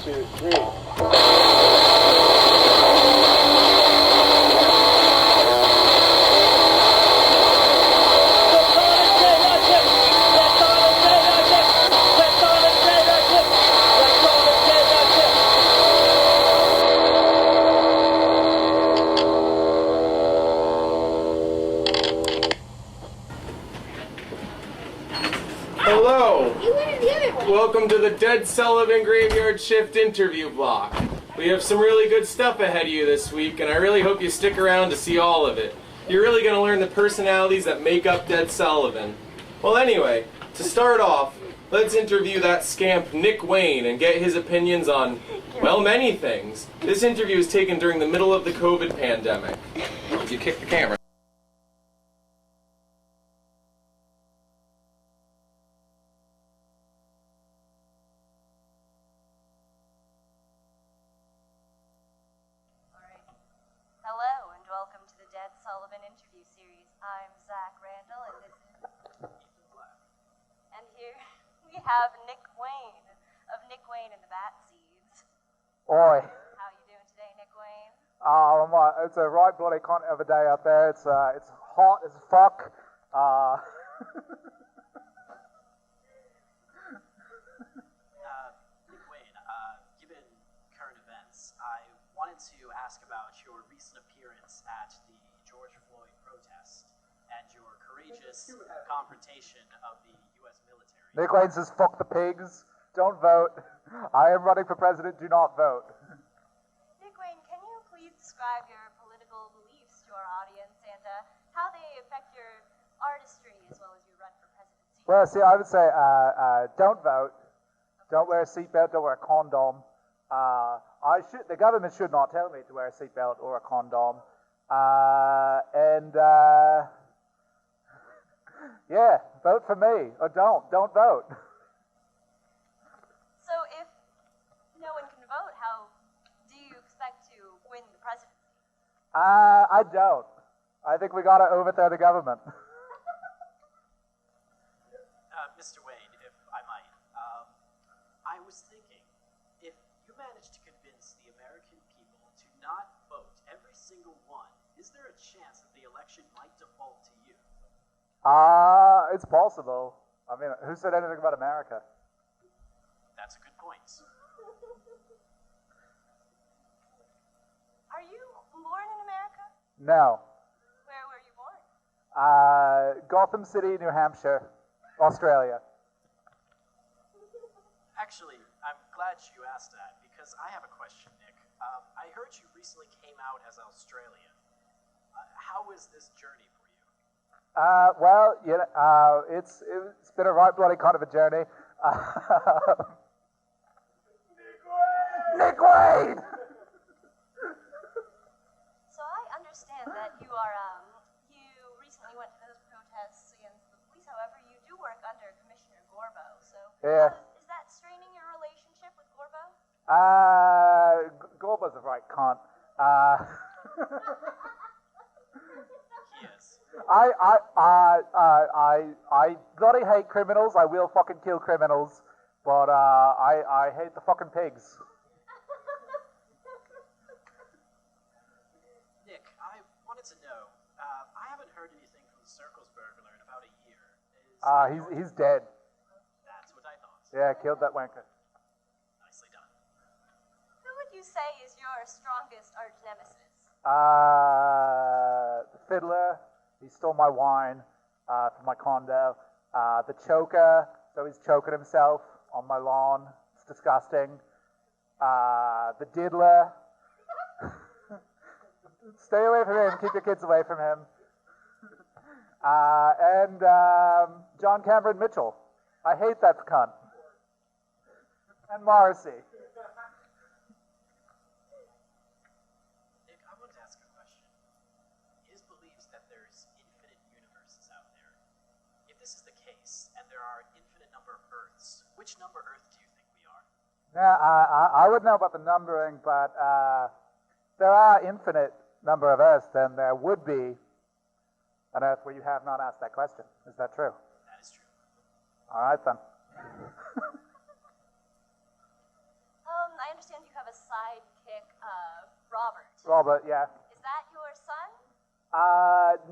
2, 3. Hello! Welcome to the Ded Sullivan Graveyard Shift interview block. We have some really good stuff ahead of you this week, and I really hope you stick around to see all of it. You're really going to learn the personalities that make up Ded Sullivan. Well, anyway, to start off, let's interview that scamp Nick Wayne and get his opinions on, well, many things. This interview is taken during the middle of the COVID pandemic. You kicked the camera. Hello and welcome to the Ded Sullivan interview series. I'm Randall and this is and here we have Nick Wayne of Nick Wayne and the Bat Seeds. Oi. How you doing today, Nick Wayne? It's a right bloody cunt of a day out there. It's hot as fuck. Nick Wayne, given current events, I wanted to ask about your recent appearance at the George Floyd protest and your courageous confrontation of the U.S. military. Nick Wayne says, fuck the pigs. Don't vote. I am running for president. Do not vote. Nick Wayne, can you please describe your political beliefs to our audience and how they affect your artistry as well as your run for presidency? Well, see, I would say don't vote. Don't wear a seatbelt. Don't wear a condom. The government should not tell me to wear a seatbelt or a condom. Yeah, vote for me or don't vote. So if no one can vote, how do you expect to win the presidency? I don't. I think we gotta overthrow the government. Mr. Wayne, if I might, I was thinking, if you managed to convince the American people to not vote, every single one, is there a chance that the election might default to you? It's possible. I mean, who said anything about America? That's a good point. Are you born in America? No. Where were you born? Gotham City, New Hampshire, Australia. Actually, I'm glad you asked that, because I have a question, Nick. I heard you recently came out as Australian. How is this journey for you? Well, you know, it's been a right bloody kind of a journey. Nick Wayne! So I understand that you are, you recently went to those protests against the police. However, you do work under Commissioner Gorbo. So Yeah. Is that straining your relationship with Gorbo? Gorbo's a right cunt. He is. I bloody hate criminals. I will fucking kill criminals, but I hate the fucking pigs. Nick, I wanted to know, I haven't heard anything from the Circles burglar in about a year. He's dead. That's what I thought. Yeah, killed that wanker. Nicely done. Who would you say is your strongest arch nemesis? The fiddler. He stole my wine from my condo. The choker. So he's choking himself on my lawn. It's disgusting. The diddler. Stay away from him. Keep your kids away from him. And John Cameron Mitchell. I hate that cunt. And Morrissey. Nick, I wanted to ask a question. It is believed that there's infinite universes out there. If this is the case, and there are infinite number of Earths, which number Earth do you think we are? Yeah, I wouldn't know about the numbering, but there are infinite number of Earths, then there would be an Earth where you have not asked that question. Is that true? That is true. All right, then. I understand you have a sidekick, Robert. Robert, yeah. Is that your son?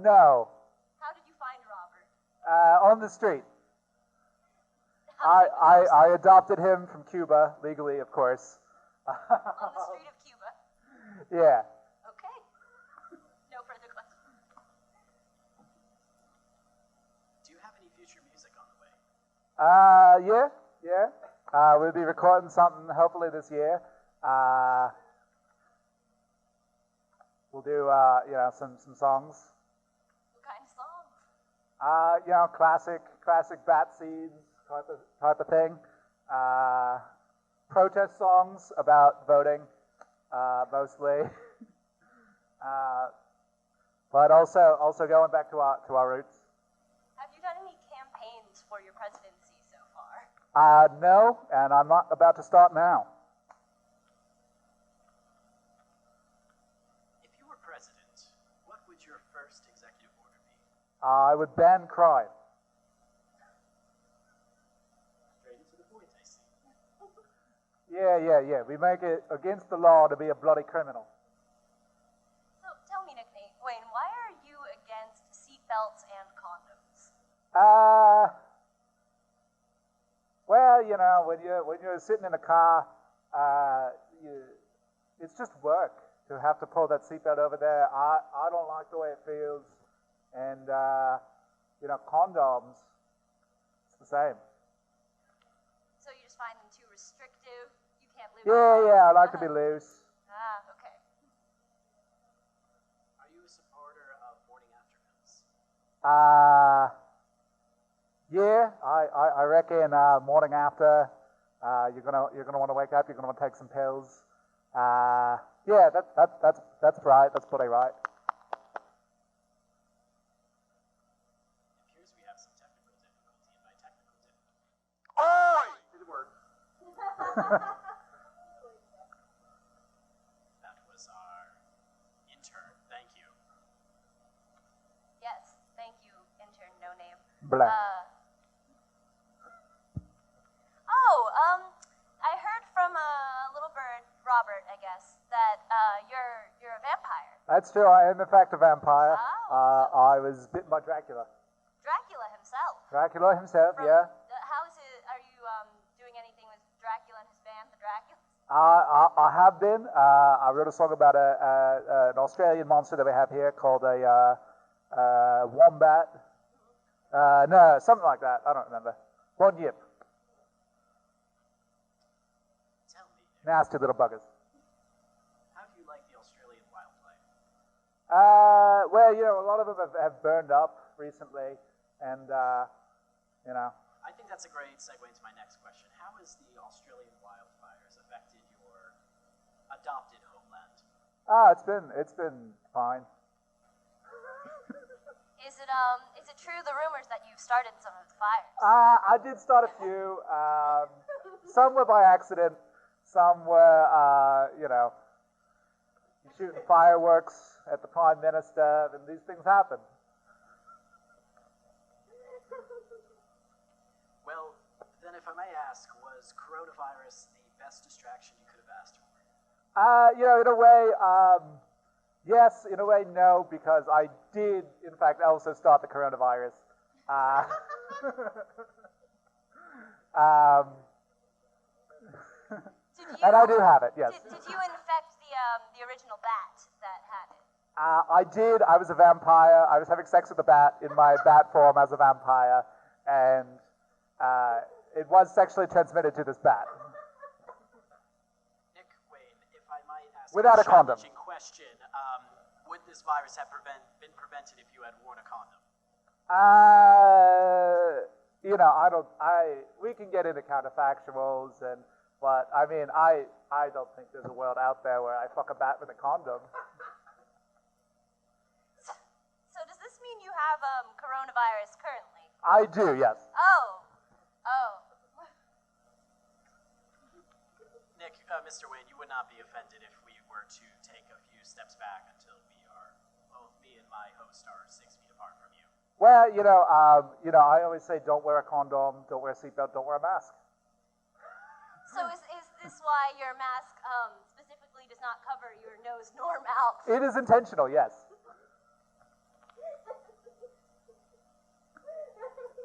No. How did you find Robert? On the street. How did you I adopted him from Cuba, legally, of course. on the street of Cuba? Yeah. Okay. No further questions. Do you have any future music on the way? Yeah. We'll be recording something hopefully this year. We'll do, some songs. What kind of songs? Classic bat seeds type of thing. Protest songs about voting, mostly. But also going back to our roots. Have you done any campaigns for your presidency so far? No, and I'm not about to start now. If you were president, what would your first executive order be? I would ban crime. Straight into the point, I see. Yeah. We make it against the law to be a bloody criminal. So tell me, Nick Wayne, why are you against seatbelts and condoms? Well, when you're sitting in a car, it's just work to have to pull that seatbelt over there. I don't like the way it feels, and condoms, it's the same. So you just find them too restrictive? You can't live. Yeah, I like to be loose. Okay. Are you a supporter of morning after pills? Yeah, I reckon morning after you're gonna want to wake up. You're gonna want to take some pills. Yeah, that's right. That's pretty right. It appears we have some technical difficulty, and by technical difficulty. Oi! Didn't work. That was our intern. Thank you. Yes, thank you, intern, no name. Blah. I heard from little bird, Robert, I guess, that you're a vampire. That's true. I am in fact a vampire. Oh. I was bitten by Dracula. Dracula himself. Dracula himself, From, yeah. How is it? Are you doing anything with Dracula and his band, the Draculas? I have been. I wrote a song about an Australian monster that we have here called a wombat. No, something like that. I don't remember. One yip. Tell me, Nick, Nasty little buggers. how do you like the Australian wildlife? Well, a lot of them have burned up recently, and I think that's a great segue into my next question. How has the Australian wildfires affected your adopted homeland? It's been fine. Is it true the rumors that you've started some of the fires? I did start a few. Some were by accident. Some were, shooting fireworks at the Prime Minister, and these things happen. Well, then if I may ask, was coronavirus the best distraction you could have asked for? In a way, yes. In a way, no, because I did, in fact, also start the coronavirus. And I do have it, yes. Did you infect the original bat that had it? I did. I was a vampire. I was having sex with a bat in my bat form as a vampire, and it was sexually transmitted to this bat. Nick Wayne, if I might ask Without a condom. challenging question, would this virus have been prevented if you had worn a condom? We can get into counterfactuals, but I mean, I don't think there's a world out there where I fuck a bat with a condom. So does this mean you have coronavirus currently? I do, yes. Oh. Nick, Mr. Wayne, you would not be offended if we were to take a few steps back until both me and my host are 6 feet apart from you. Well, I always say don't wear a condom, don't wear a seatbelt, don't wear a mask. So is this why your mask specifically does not cover your nose nor mouth? It is intentional, yes.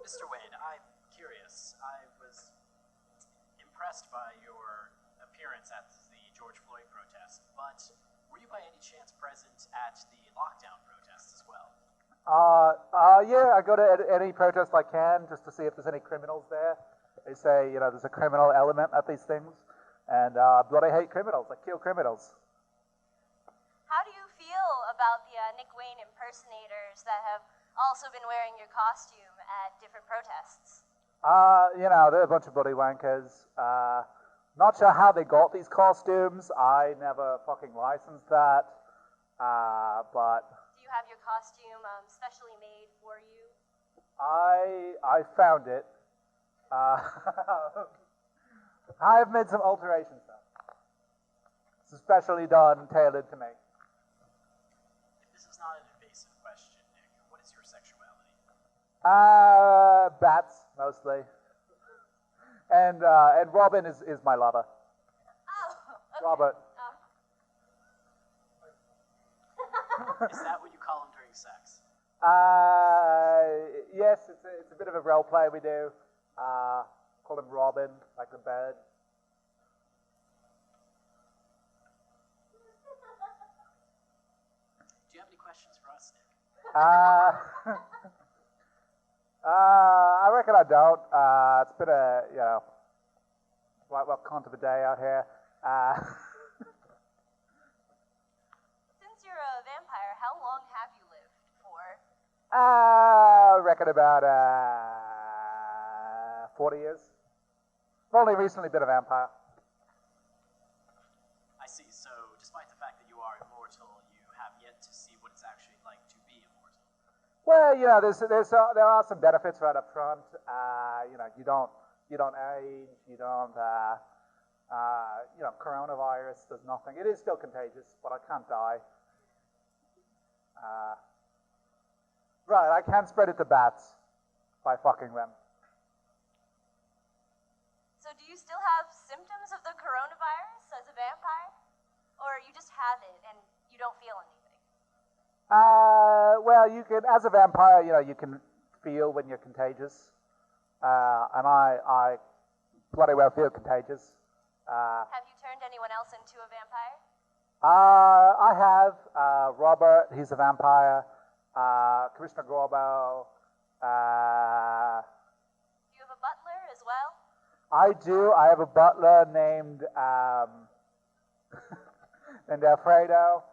Mr. Wade, I'm curious. I was impressed by your appearance at the George Floyd protest, but were you by any chance present at the lockdown protests as well? Yeah, I go to any protest I can just to see if there's any criminals there. They say, there's a criminal element at these things, and bloody hate criminals. I kill criminals. How do you feel about the Nick Wayne impersonators that have also been wearing your costume at different protests? They're a bunch of bloody wankers. Not sure how they got these costumes. I never fucking licensed that. But do you have your costume specially made for you? I found it. I've made some alterations though. It's especially done, tailored to me. If this is not an invasive question, Nick, what is your sexuality? Bats, mostly. And Robin is my lover. Oh, okay. Robert. Is that what you call him during sex? Yes, it's a bit of a role play we do. Call him Robin, like the bird. Do you have any questions for us, Nick? I reckon I don't. It's been a, right well cunt of a day out here. Since you're a vampire, how long have you lived for? I reckon about 40 years. I've only recently been a vampire. I see. So, despite the fact that you are immortal, you have yet to see what it's actually like to be immortal. Well, there are some benefits right up front. You don't age. You don't. Coronavirus does nothing. It is still contagious, but I can't die. Right, I can spread it to bats by fucking them. So do you still have symptoms of the coronavirus as a vampire? Or you just have it and you don't feel anything? Well, you can, as a vampire, you can feel when you're contagious. And I bloody well feel contagious. Have you turned anyone else into a vampire? I have. Robert, he's a vampire. Commissioner Gorbo. Do you have a butler as well? I do. I have a butler named Alfredo.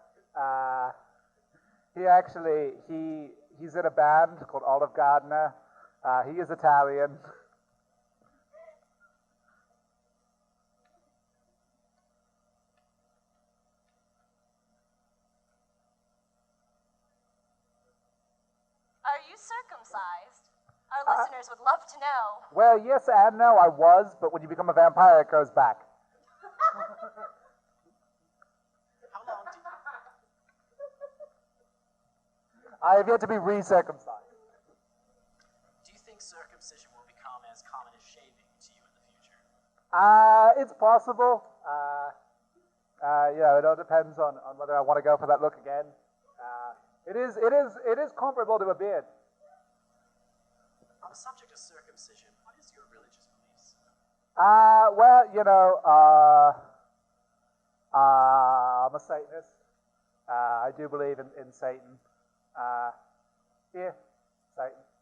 He's in a band called Olive Gardener. He is Italian. Are you circumcised? Our listeners would love to know. Well, yes and no, I was, but when you become a vampire, it goes back. How long did you... I have yet to be recircumcised. Do you think circumcision will become as common as shaving to you in the future? It's possible. It all depends on whether I want to go for that look again. It is comparable to a beard. On the subject of circumcision, what is your religious beliefs? I'm a Satanist. I do believe in Satan. Satan,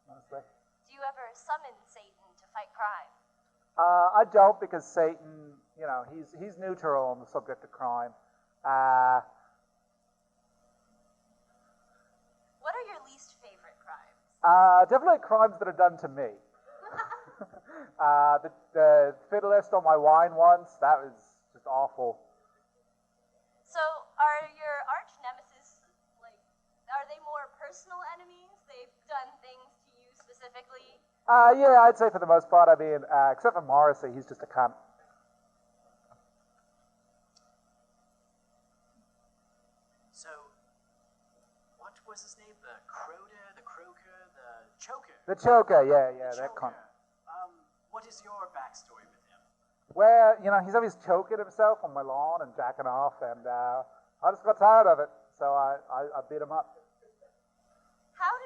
honestly. Do you ever summon Satan to fight crime? I don't, because Satan, he's neutral on the subject of crime. What are your least favorite crimes? Definitely crimes that are done to me. The fiddlist on my wine once, that was just awful. So, are your arch nemesis, are they more personal enemies? They've done things to you specifically? Yeah, I'd say for the most part. I mean, except for Morrissey, he's just a cunt. So, what was his name? The Croder, the Croaker, the Choker? The Choker, yeah, The that cunt. Choker. What is your backstory with him? Where, he's always choking himself on my lawn and jacking off, and I just got tired of it, so I beat him up. How do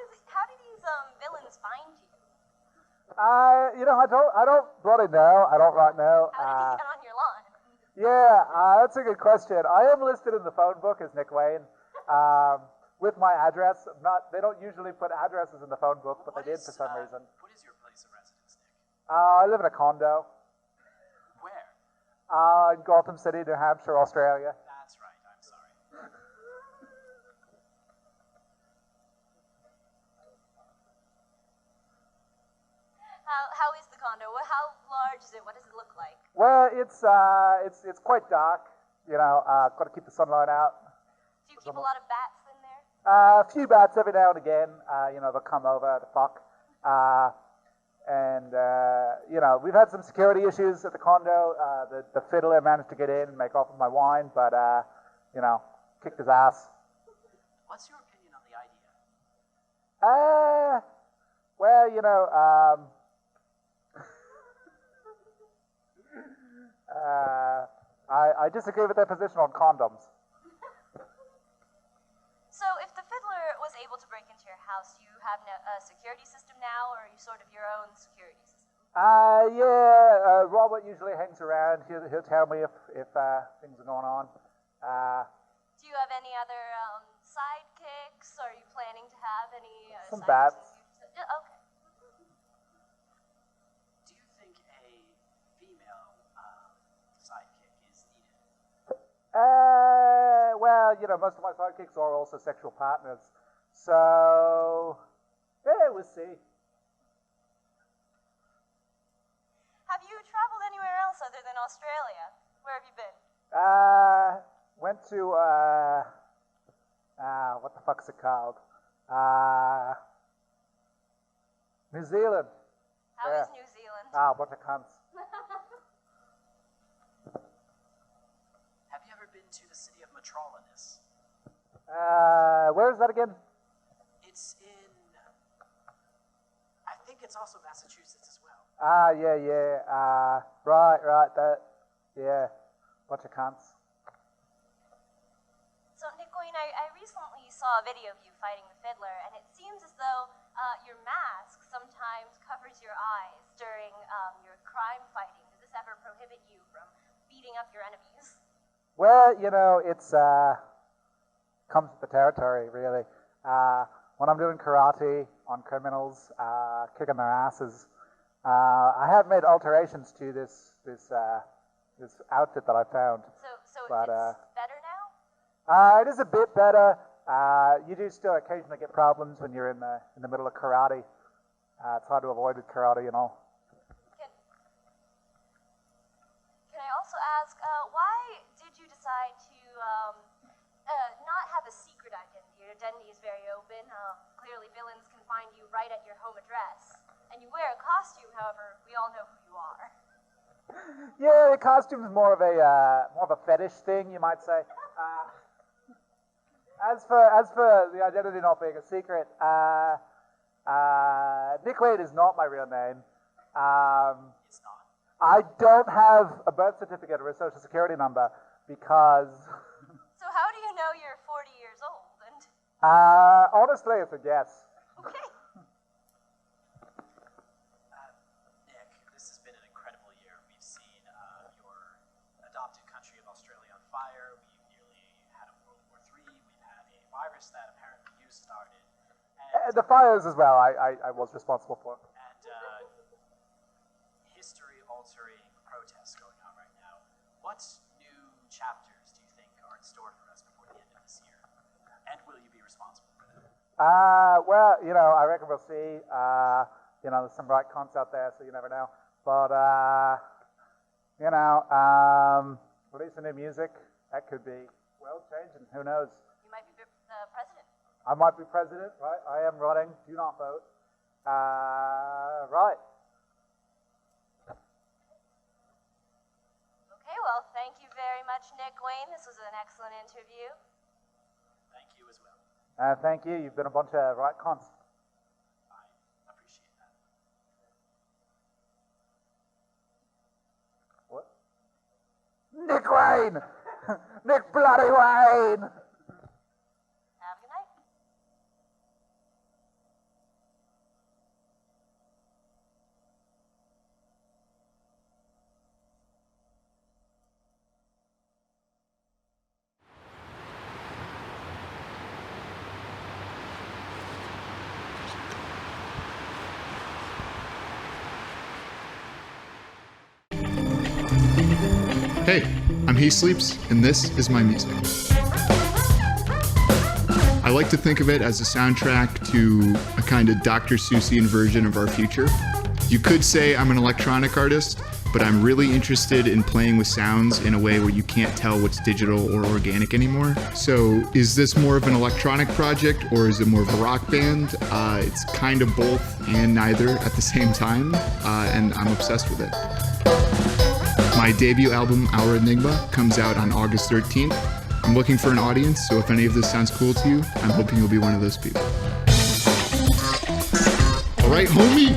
these villains find you? I don't bloody know. I don't right know. How did he get on your lawn? Yeah, that's a good question. I am listed in the phone book as Nick Wayne, with my address. They don't usually put addresses in the phone book, but they did for some reason. What is your place of residence, Nick? I live in a condo. Where? In Gotham City, New Hampshire, Australia. That's right, I'm sorry. How is the condo? How large is it? What does it look like? Well, it's quite dark. Got to keep the sunlight out. Do you keep a lot of bats in there? A few bats every now and again. They'll come over to fuck. We've had some security issues at the condo. The fiddler managed to get in and make off with my wine, but kicked his ass. What's your opinion on the idea? I disagree with their position on condoms. So if the fiddler was able to break into your house, do you have a security system now, or are you sort of your own security system? Robert usually hangs around. He'll tell me if things are going on. Do you have any other sidekicks? Are you planning to have any Some sidekicks? bats. Okay. Do you think a female sidekick is needed? Most of my sidekicks are also sexual partners. So, yeah, we'll see. Have you traveled anywhere else other than Australia? Where have you been? Went to, what the fuck's it called? New Zealand. How is New Zealand? Bunch of cunts. Have you ever been to the city of Metropolis? Where is that again? It's in... I think it's also Massachusetts as well. Yeah. Right, bunch of cunts. So, Nick Wayne, I recently saw a video of you fighting the fiddler, and it seems as though your mask sometimes covers your eyes during your crime fighting. Does this ever prohibit you from beating up your enemies? Well, it's comes with the territory, really. When I'm doing karate on criminals, kicking their asses, I have made alterations to this outfit that I found. So But, it's better now? It is a bit better. You do still occasionally get problems when you're in the middle of karate. It's hard to avoid with karate, Can I also ask, why did you decide to not have a secret identity? Your identity is very open. Clearly, villains can find you right at your home address. And you wear a costume, however, we all know who you are. Yeah, the costume's more of a fetish thing, you might say. As for the identity not being a secret, Nick Wayne is not my real name. It's not. I don't have a birth certificate or a social security number because... So how do you know you're 40 years old? And honestly, it's a guess. okay. Nick, this has been an incredible year. We've seen your adopted country of Australia on fire. We've nearly had a World War III. We've had a virus that apparently you started. And, The fires as well, I was responsible for. and history-altering protests going on right now. What new chapters do you think are in store for us before the end of this year? And will you be responsible for them? I reckon we'll see. There's some right cons out there, so you never know. But, releasing new music, that could be world-changing. Who knows? You might be the president. I might be president, right? I am running. Do not vote. Right. Okay, well, thank you very much, Nick Wayne. This was an excellent interview. Thank you as well. Thank you. You've been a bunch of right cons. I appreciate that. What? Nick Wayne! Nick bloody Wayne! Have a good night. Hey, I'm He Sleeps, and this is my music. I like to think of it as a soundtrack to a kind of Dr. Seussian version of our future. You could say I'm an electronic artist, but I'm really interested in playing with sounds in a way where you can't tell what's digital or organic anymore. So is this more of an electronic project or is it more of a rock band? It's kind of both and neither at the same time, and I'm obsessed with it. My debut album, Our Enigma, comes out on August 13th. I'm looking for an audience, so if any of this sounds cool to you, I'm hoping you'll be one of those people. All right, homie!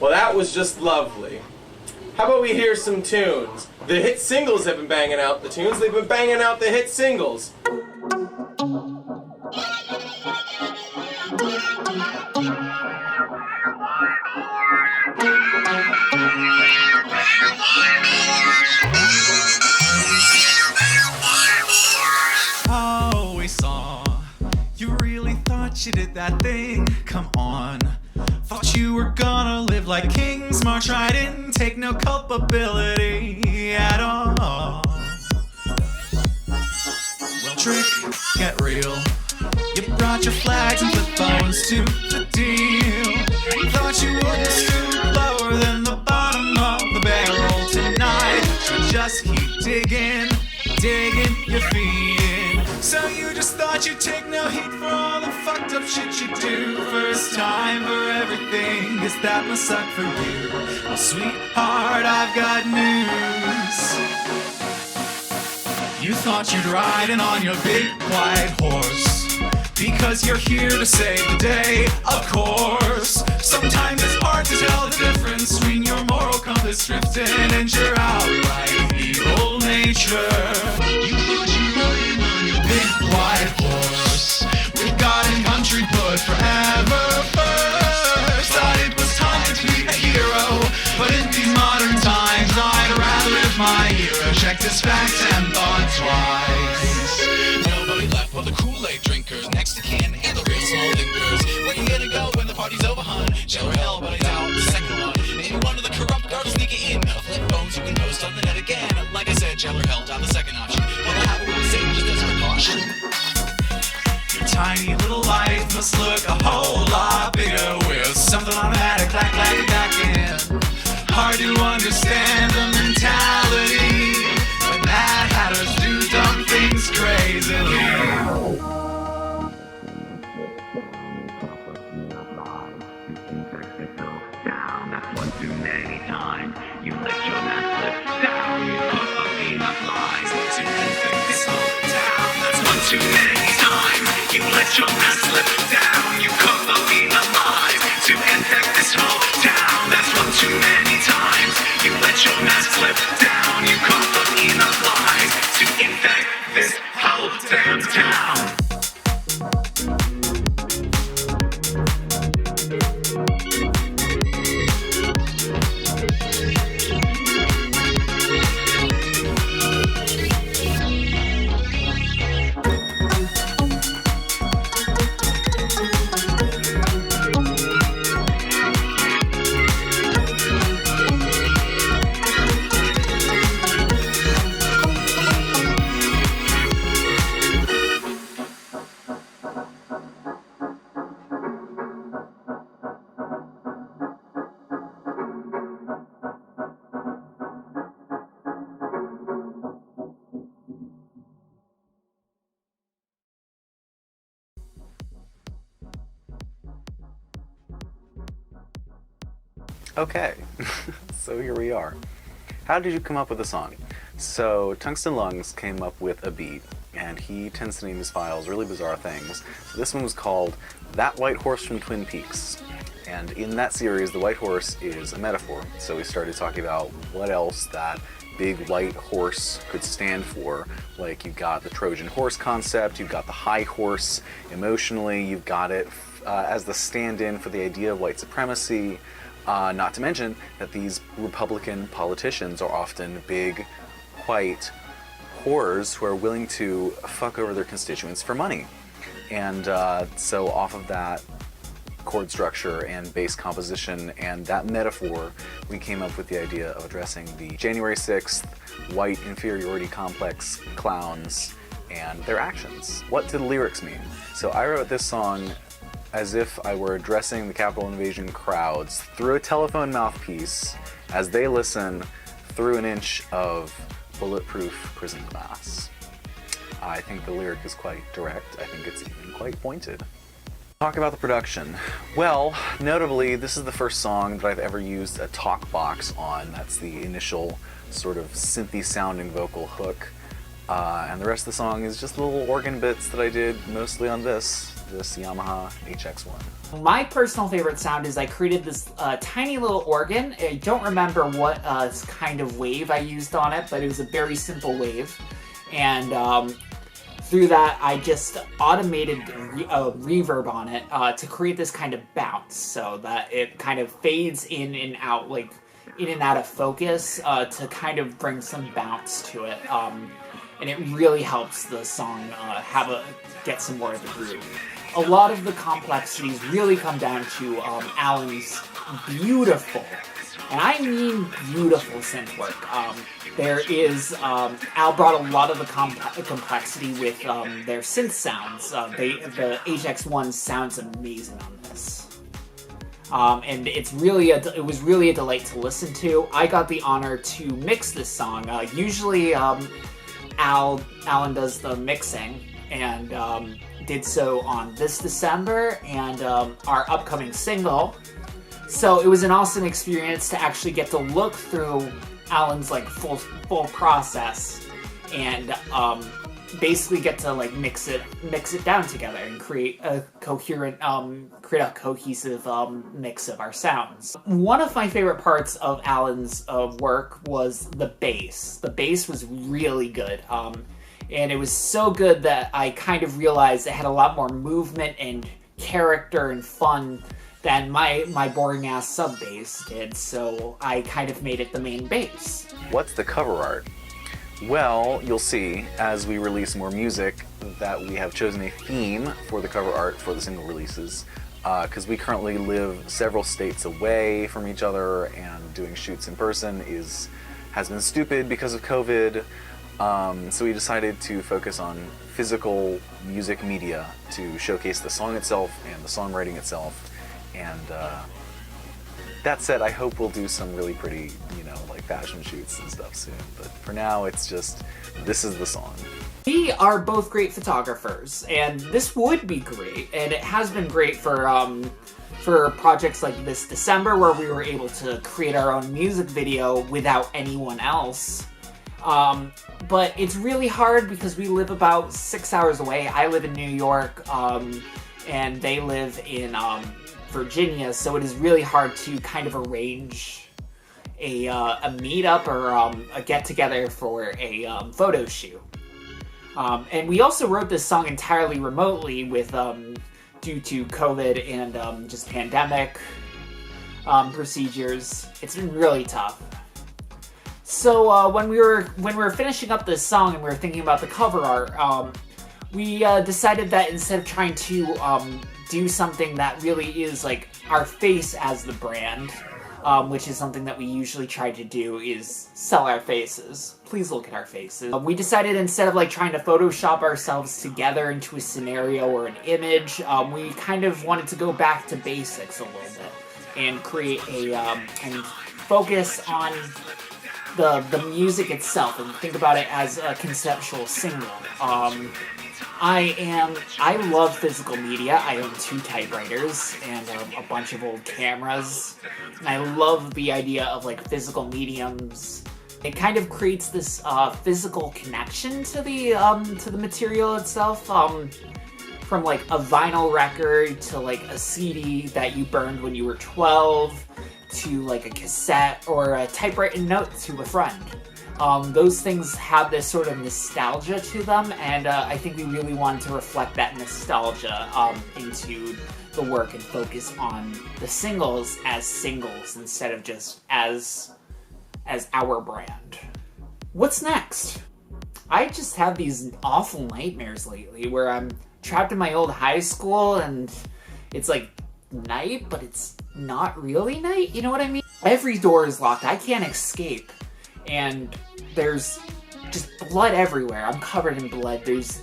Well, that was just lovely. How about we hear some tunes? The hit singles have been banging out the tunes. They've been banging out the hit singles. Oh, we saw. You really thought you did that thing? Come on. Thought you were gonna live like kings, march right in, take no culpability at all. Well, trick, get real. You brought your flags and flip phones to the deal. Thought you wouldn't stoop lower than the bottom of the barrel tonight. So just keep digging your feet in. So you just thought you'd take no heat for all the fucked up shit you do. First time for everything, guess that must suck for you. Well, sweetheart, I've got news. You thought you'd ride in on your big white horse, because you're here to save the day, of course. Sometimes it's hard to tell the difference between your moral compass drifting and your outright evil nature. You thought you rode in on your big white horse, with God and country put forever first. Thought it was time to be a hero, but in these modern times I'd rather live my hero. Check this fact and thought twice. Nobody left but the Kool-Aid drinkers, next to kin and the real small thinkers. Where you gonna go when the party's over, hun? Jail or hell, but I doubt the second one. Maybe one of the corrupt guards sneaking in. A flip phones you can post on the net again. Like I said, jail or hell, down the second option. But I have a rule safe just as a precaution. Your tiny little life must look a whole lot bigger with something automatic, clack, clack, back in. Hard to understand the mentality when Mad Hatters do dumb things crazily. Down, that's one too many times. You let your man slip down. You cook up enough lies to infect this whole town. That's one too many times. You let your man slip down. You cook up enough lies to infect this whole town. That's one too many times. You let your man slip down. You cook up enough lies to infect this whole damn town. Okay, so here we are. How did you come up with the song? So Tungsten Lungs came up with a beat, and he tends to name his files really bizarre things. So this one was called That White Horse from Twin Peaks. And in that series, the white horse is a metaphor. So we started talking about what else that big white horse could stand for. Like you've got the Trojan horse concept, you've got the high horse emotionally, you've got it as the stand-in for the idea of white supremacy. Not to mention that these Republican politicians are often big, white whores who are willing to fuck over their constituents for money. And so off of that chord structure and bass composition and that metaphor, we came up with the idea of addressing the January 6th white inferiority complex clowns and their actions. What do the lyrics mean? So I wrote this song as if I were addressing the Capitol invasion crowds through a telephone mouthpiece as they listen through an inch of bulletproof prison glass. I think the lyric is quite direct. I think it's even quite pointed. Talk about the production. Well, notably, this is the first song that I've ever used a talk box on. That's the initial sort of synthy sounding vocal hook. And the rest of the song is just little organ bits that I did mostly on this this Yamaha HX1. My personal favorite sound is I created this tiny little organ. I don't remember what kind of wave I used on it, but it was a very simple wave. And through that, I just automated reverb on it to create this kind of bounce, so that it kind of fades in and out, like in and out of focus, to kind of bring some bounce to it. And it really helps the song get some more of the groove. A lot of the complexities really come down to Alan's beautiful, and I mean beautiful synth work. Al brought a lot of the complexity with their synth sounds. The HX1 sounds amazing on this. And it was really a delight to listen to. I got the honor to mix this song. Usually Alan does the mixing, and did so on this December and our upcoming single. So it was an awesome experience to actually get to look through Alan's like full process and basically get to like mix it down together and create a cohesive mix of our sounds. One of my favorite parts of Alan's work was the bass. The bass was really good. And it was so good that I kind of realized it had a lot more movement and character and fun than my boring ass sub bass did, so I kind of made it the main bass. What's the cover art? Well, you'll see as we release more music that we have chosen a theme for the cover art for the single releases, because we currently live several states away from each other, and doing shoots in person has been stupid because of COVID. So we decided to focus on physical music media to showcase the song itself and the songwriting itself. And that said, I hope we'll do some really pretty, like fashion shoots and stuff soon. But for now, it's just, this is the song. We are both great photographers, and this would be great, and it has been great for projects like this December, where we were able to create our own music video without anyone else. But it's really hard because we live about 6 hours away. I live in New York, and they live in Virginia, so it is really hard to kind of arrange a meetup or a get-together for a photo shoot. And we also wrote this song entirely remotely with due to COVID and just pandemic procedures. It's been really tough. So when we were finishing up this song and we were thinking about the cover art, we decided that instead of trying to do something that really is like our face as the brand, which is something that we usually try to do, is sell our faces. Please look at our faces. We decided instead of like trying to Photoshop ourselves together into a scenario or an image, we kind of wanted to go back to basics a little bit and create and focus on the music itself and think about it as a conceptual single. I love physical media. I own 2 typewriters and a bunch of old cameras, and I love the idea of like physical mediums. It kind of creates this physical connection to the material itself. From like a vinyl record to like a CD that you burned when you were 12 to like a cassette or a typewritten note to a friend. Those things have this sort of nostalgia to them, and I think we really wanted to reflect that nostalgia into the work and focus on the singles as singles instead of just as our brand. What's next? I just have these awful nightmares lately where I'm trapped in my old high school and it's like night, but it's not really night, you know what I mean? Every door is locked, I can't escape, and there's just blood everywhere. I'm covered in blood. There's,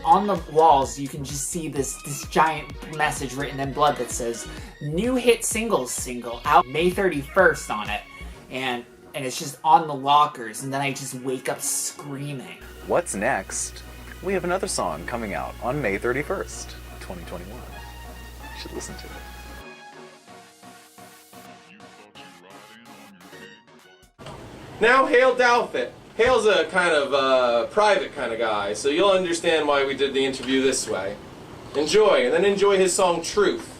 on the walls, you can just see this giant message written in blood that says, new hit singles single out May 31st on it, and it's just on the lockers, and then I just wake up screaming. What's next? We have another song coming out on May 31st, 2021. You should listen to it. Now, Hale Douthit. Hale's a kind of private kind of guy, so you'll understand why we did the interview this way. Enjoy, and then enjoy his song Truth.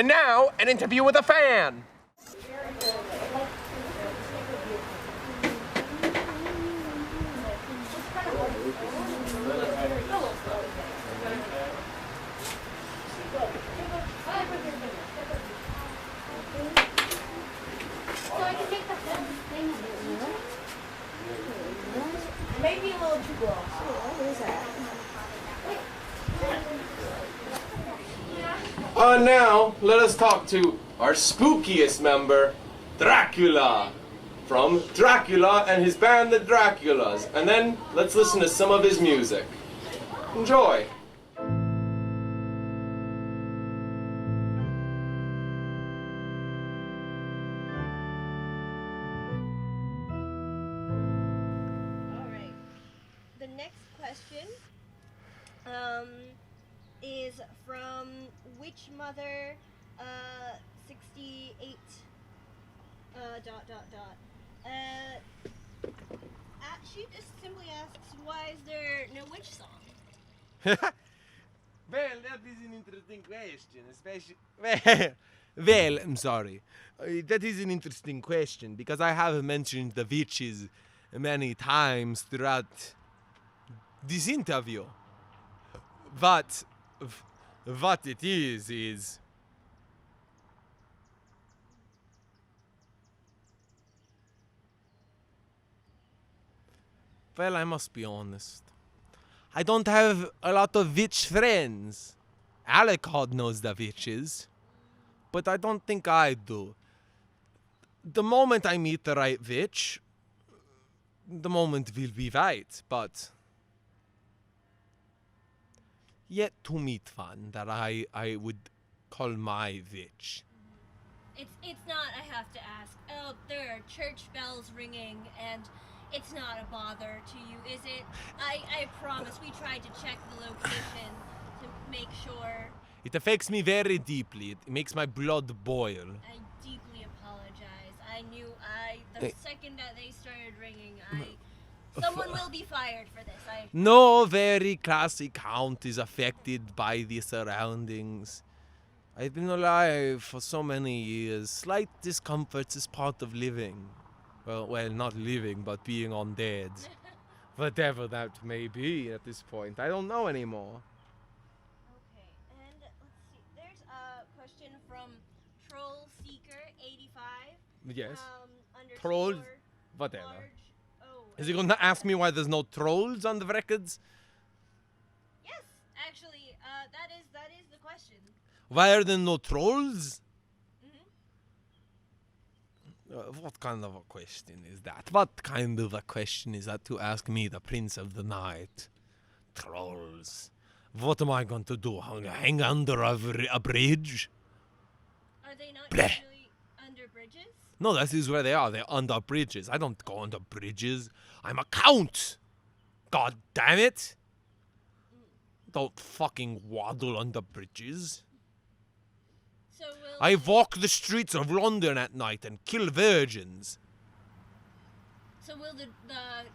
And now, an interview with a fan. Maybe a little too glossy. What is that? Now, let us talk to our spookiest member, Dracula. From Dracula and his band, the Draculas. And then, let's listen to some of his music. Enjoy. Alright. The next question is from which mother 68 ... She just simply asks, why is there no witch song? Well, that is an interesting question, especially. Well, I'm sorry. That is an interesting question because I have mentioned the witches many times throughout this interview. But what it is. Well, I must be honest. I don't have a lot of witch friends. Alucard knows the witches, but I don't think I do. The moment I meet the right witch, the moment will be right, but yet to meet one that I would call my witch. It's not, I have to ask. Oh, there are church bells ringing, and it's not a bother to you, is it? I promise, we tried to check the location to make sure. It affects me very deeply. It makes my blood boil. I deeply apologize. I knew the second that they started ringing, someone will be fired for this. No very classy count is affected by the surroundings. I've been alive for so many years. Slight discomforts is part of living. Well, not living, but being undead. Whatever that may be at this point. I don't know anymore. Okay, and let's see. There's a question from Troll Seeker 85. Yes. Trolls? Whatever. Is he going to ask me why there's no trolls on the records? Yes, actually, that is the question. Why are there no trolls? What kind of a question is that? What kind of a question is that to ask me, the Prince of the Night? Trolls. What am I going to do? Hang under a bridge? Are they not Bleh. usually under bridges? No, that is where they are. They're under bridges. I don't go under bridges. I'm a count. God damn it. Don't fucking waddle under bridges. So will I walk the streets of London at night and kill virgins. So will the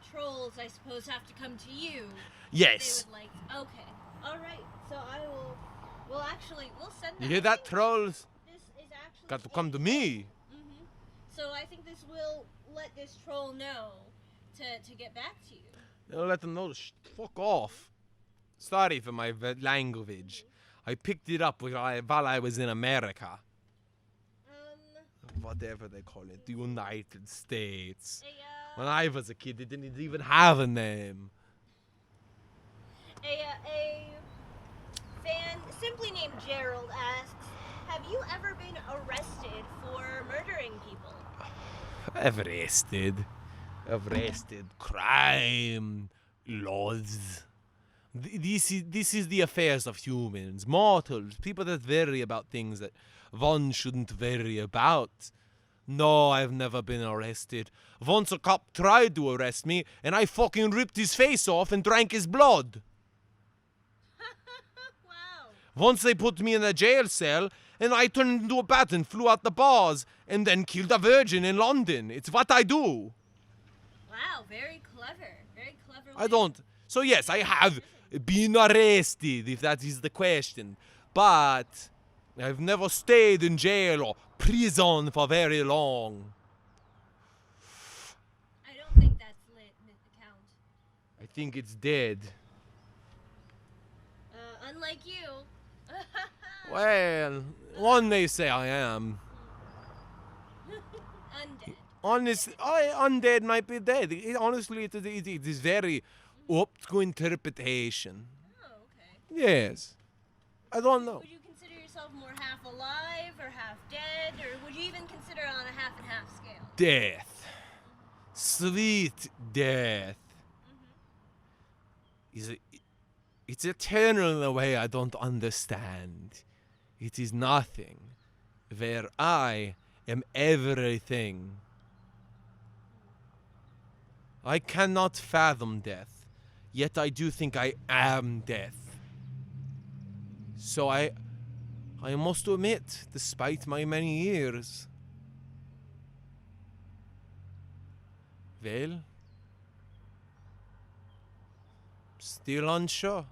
trolls, I suppose, have to come to you? Yes. They would like. Okay. All right. So I will. We'll send. You hear that, trolls? This is actually. Got to come to me. Mm-hmm. So I think this will let this troll know to get back to you. I'll let them know to fuck off. Sorry for my language. I picked it up while I was in America. Whatever they call it, the United States. When I was a kid, it didn't even have a name. A fan simply named Gerald asks, have you ever been arrested for murdering people? Arrested, crime, laws. This is the affairs of humans, mortals, people that vary about things that one shouldn't vary about. No, I've never been arrested. Once a cop tried to arrest me, and I fucking ripped his face off and drank his blood. Wow. Once they put me in a jail cell, and I turned into a bat and flew out the bars, and then killed a virgin in London. It's what I do. Wow, very clever. Very clever. I don't. So yes, I have been arrested, if that is the question. But I've never stayed in jail or prison for very long. I don't think that's lit, Mr. Count. I think it's dead. Unlike you. Well, one may say I am. Undead. Undead might be dead. Honestly, it is very up to interpretation. Oh, okay. Yes. I don't know. Would you consider yourself more half alive or half dead, or would you even consider it on a half and half scale? Death. Sweet death. It's eternal in a way I don't understand. It is nothing, where I am everything. I cannot fathom death, yet I do think I am death. So I must admit, despite my many years, well, still unsure.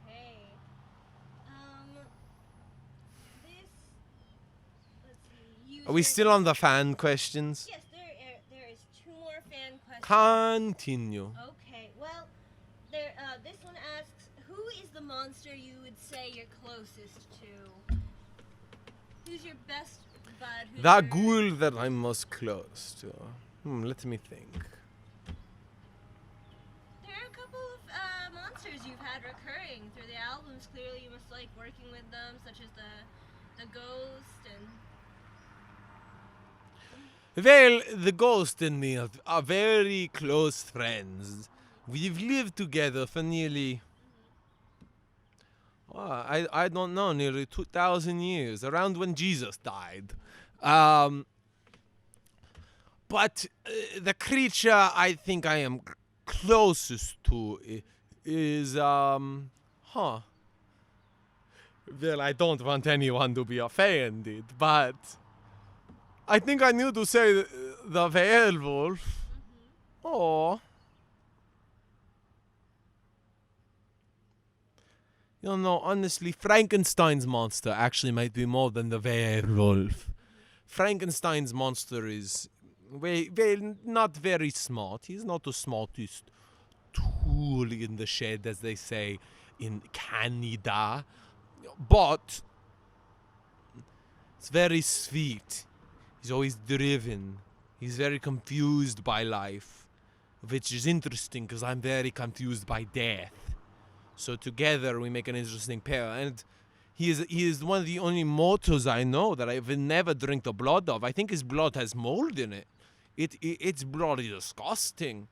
Okay. This. Let's see. Are we still on the fan questions? Yes, there is 2 more fan questions. Continue. Okay. Well, this one asks, who is the monster you would say you're closest to? Who's your best bud? The ghoul that I'm most close to. Let me think. There are a couple of monsters you've had recurring through the albums. Clearly, you must like working with them, such as the ghost and. Well, the ghost and me are very close friends. We've lived together for nearly, I don't know, nearly 2,000 years, around when Jesus died. But the creature I think I am closest to is, Well, I don't want anyone to be offended, but I think I knew to say the werewolf. Oh. You know, honestly, Frankenstein's monster actually might be more than the werewolf. Frankenstein's monster is, well, not very smart. He's not the smartest tool in the shed, as they say in Canada. But it's very sweet. He's always driven. He's very confused by life, which is interesting because I'm very confused by death. So together we make an interesting pair. And he is one of the only mortals I know that I've never drank the blood of. I think his blood has mold in it. Its blood is disgusting.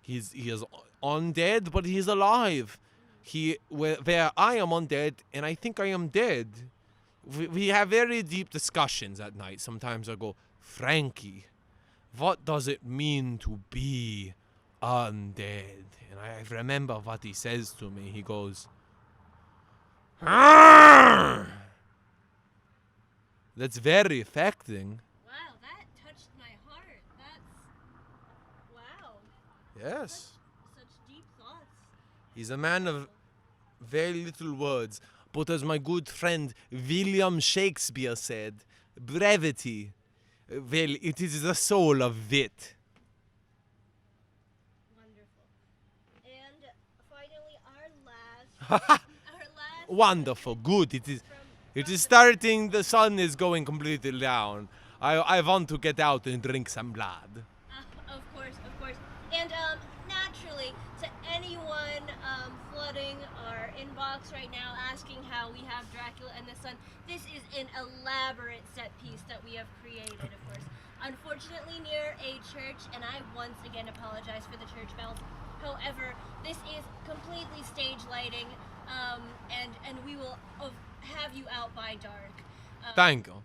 He is undead, but he's alive. Where I am undead, and I think I am dead. We have very deep discussions at night. Sometimes I go, Frankie, what does it mean to be undead? And I remember what he says to me. He goes, "Arrgh!" That's very affecting. Wow, that touched my heart. Wow. Yes. Such deep thoughts. He's a man of very little words. But as my good friend William Shakespeare said, brevity, well, it is the soul of wit. Wonderful. And finally, our last. Wonderful, good. It is starting, the sun is going completely down. I want to get out and drink some blood. Of course. And naturally, to anyone flooding our inbox right now asking how we have Dracula and the sun, this is an elaborate set piece that we have created, of course. Unfortunately near a church, and I once again apologize for the church bells. However, this is completely stage lighting, and we will have you out by dark. Thank you.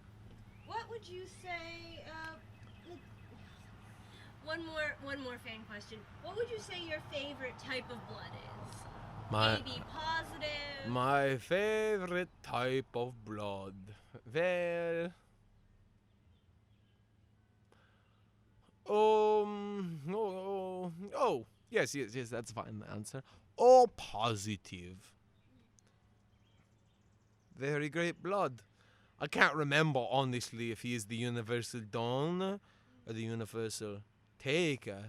What would you say? One more fan question. What would you say your favorite type of blood is? Maybe positive. My favorite type of blood. Well, yes, that's fine answer. Oh, positive. very great blood. I can't remember, honestly, if he is the universal donor or the universal taker.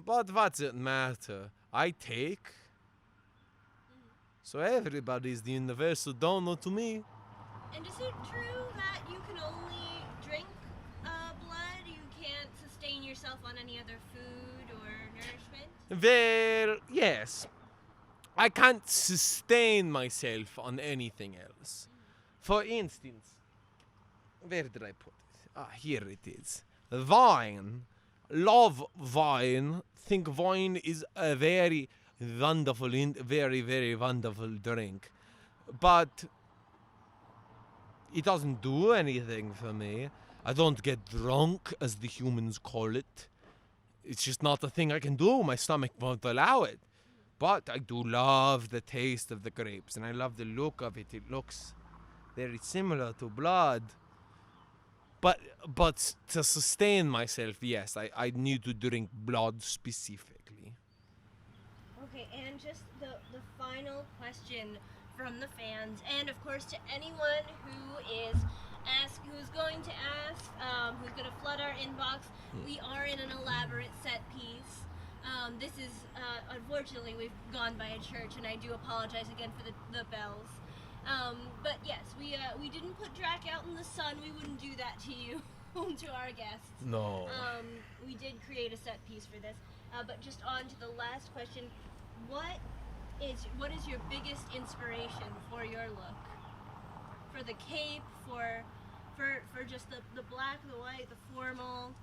But what's it matter? I take. So everybody's the universal donor to me. And is it true that you can only drink blood? You can't sustain yourself on any other food or nourishment? Well, yes. I can't sustain myself on anything else. For instance, where did I put it? Ah, here it is. Wine. Love wine. Think wine is a very wonderful, very, very wonderful drink. But it doesn't do anything for me. I don't get drunk, as the humans call it. It's just not a thing I can do. My stomach won't allow it. But I do love the taste of the grapes, and I love the look of it. It looks very similar to blood. But to sustain myself, yes, I need to drink blood specifically. Okay, and just the final question from the fans, and of course to anyone who's going to ask, who's going to flood our inbox. We are in an elaborate set piece. This is, unfortunately, we've gone by a church, and I do apologize again for the bells. But yes, we didn't put Drac out in the sun. We wouldn't do that to you, to our guests. No. We did create a set piece for this. But just on to the last question, what is your biggest inspiration for your look? For the cape, for just the black, the white, the formal.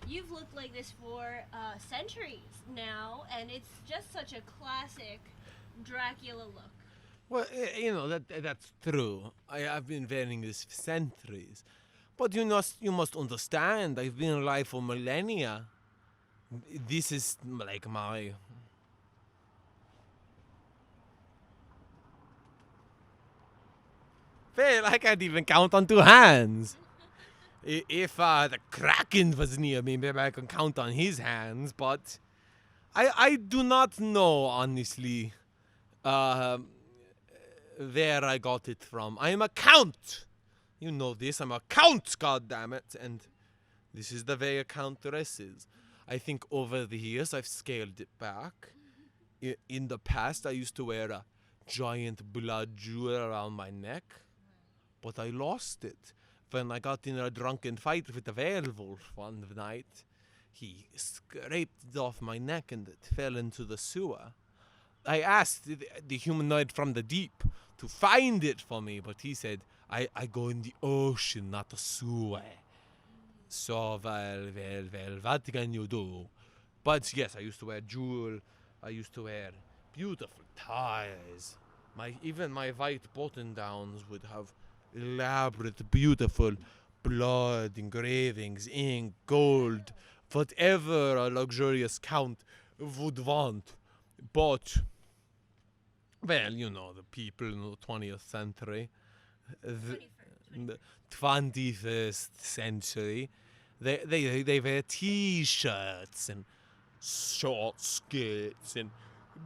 You've looked like this for centuries now, and it's just such a classic Dracula look. Well, that's true. I've been wearing this for centuries. But you must understand, I've been alive for millennia. This is like my... Well, I can't even count on two hands. If the Kraken was near me, maybe I can count on his hands, but I do not know, honestly, where I got it from. I am a count. You know this. I'm a count, goddammit. And this is the way a count dresses. I think over the years I've scaled it back. In the past, I used to wear a giant blood jewel around my neck, but I lost it when I got in a drunken fight with a werewolf one night. He scraped it off my neck and it fell into the sewer. I asked the humanoid from the deep to find it for me, but he said, I go in the ocean, not the sewer. So, well, what can you do? But yes, I used to wear jewel. I used to wear beautiful ties. Even my white button-downs would have elaborate, beautiful blood engravings, ink, gold, whatever a luxurious count would want. But, well, the people in the 20th century, the 21st century, they wear T-shirts and short skirts and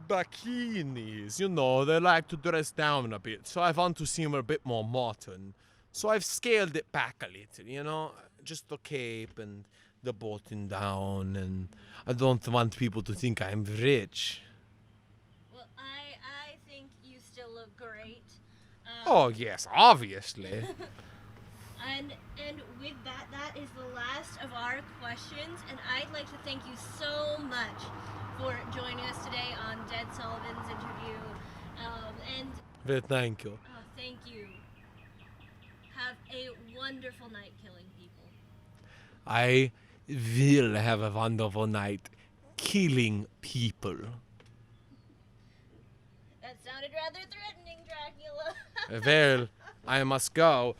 bikinis. They like to dress down a bit, so I want to seem a bit more modern. So I've scaled it back a little, just the cape and the button down, and I don't want people to think I'm rich. Well, I think you still look great. Oh yes, obviously. And with that is the last of our questions, and I'd like to thank you so much for joining us today on Ded Sullivan's interview. Well, thank you. Thank you. Have a wonderful night killing people. I will have a wonderful night killing people. That sounded rather threatening, Dracula. Well, I must go.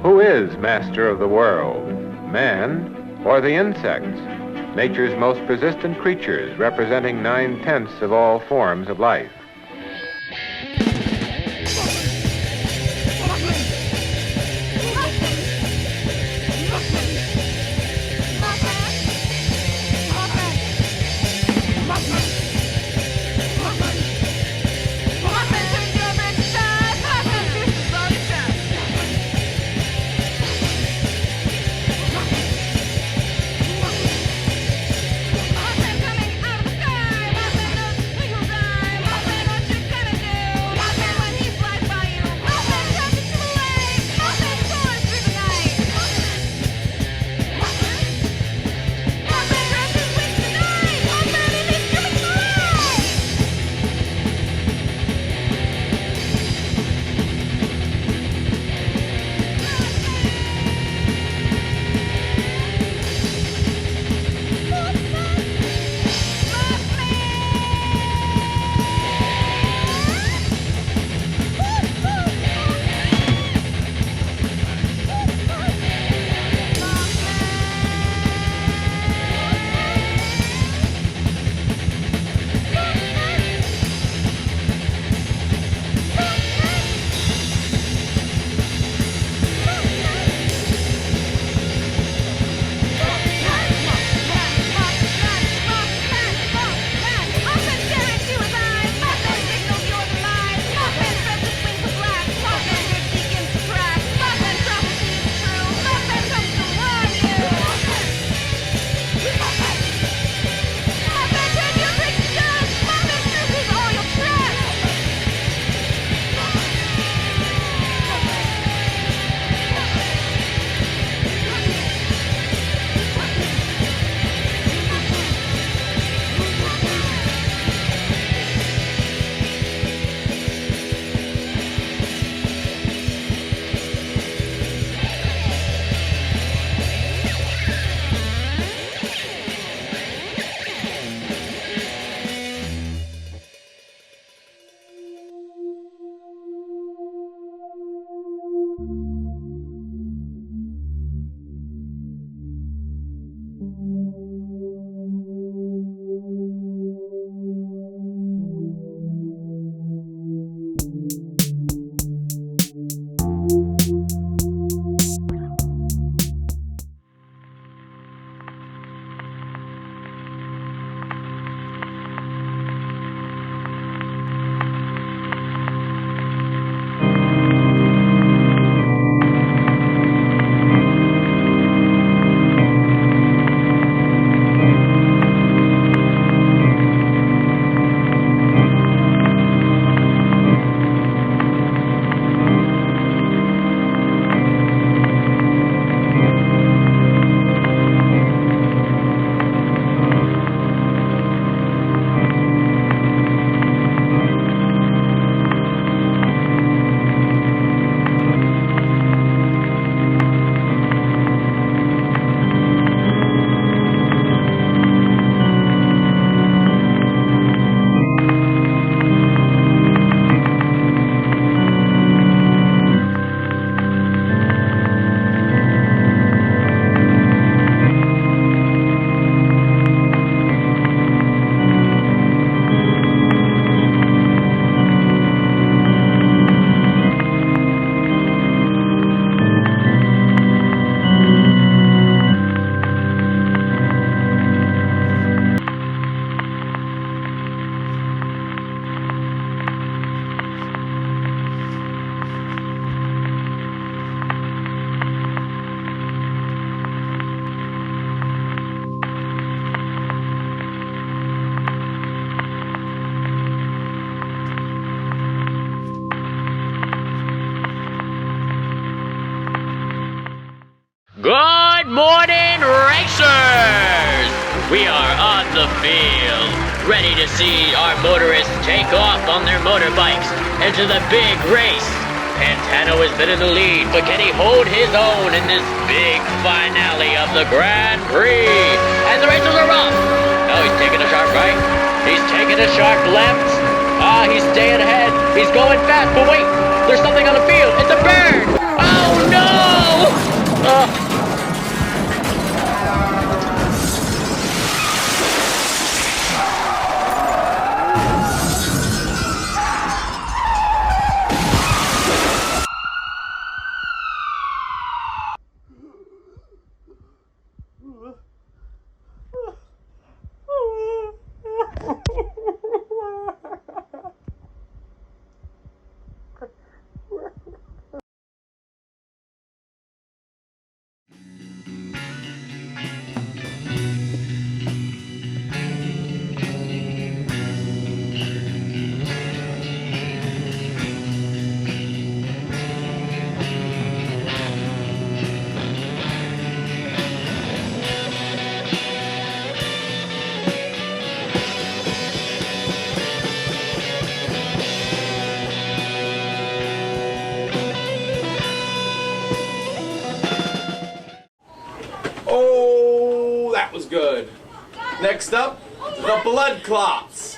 Who is master of the world, man or the insects? Nature's most persistent creatures, representing 9/10 of all forms of life. Good morning, racers! We are on the field, ready to see our motorists take off on their motorbikes into the big race. Pantano has been in the lead, but can he hold his own in this big finale of the Grand Prix? And the racers are off! Oh, he's taking a sharp right. He's taking a sharp left. He's staying ahead. He's going fast, but wait! There's something on the field. It's a bird! Oh, no! That was good. Next up, the Blood Clots.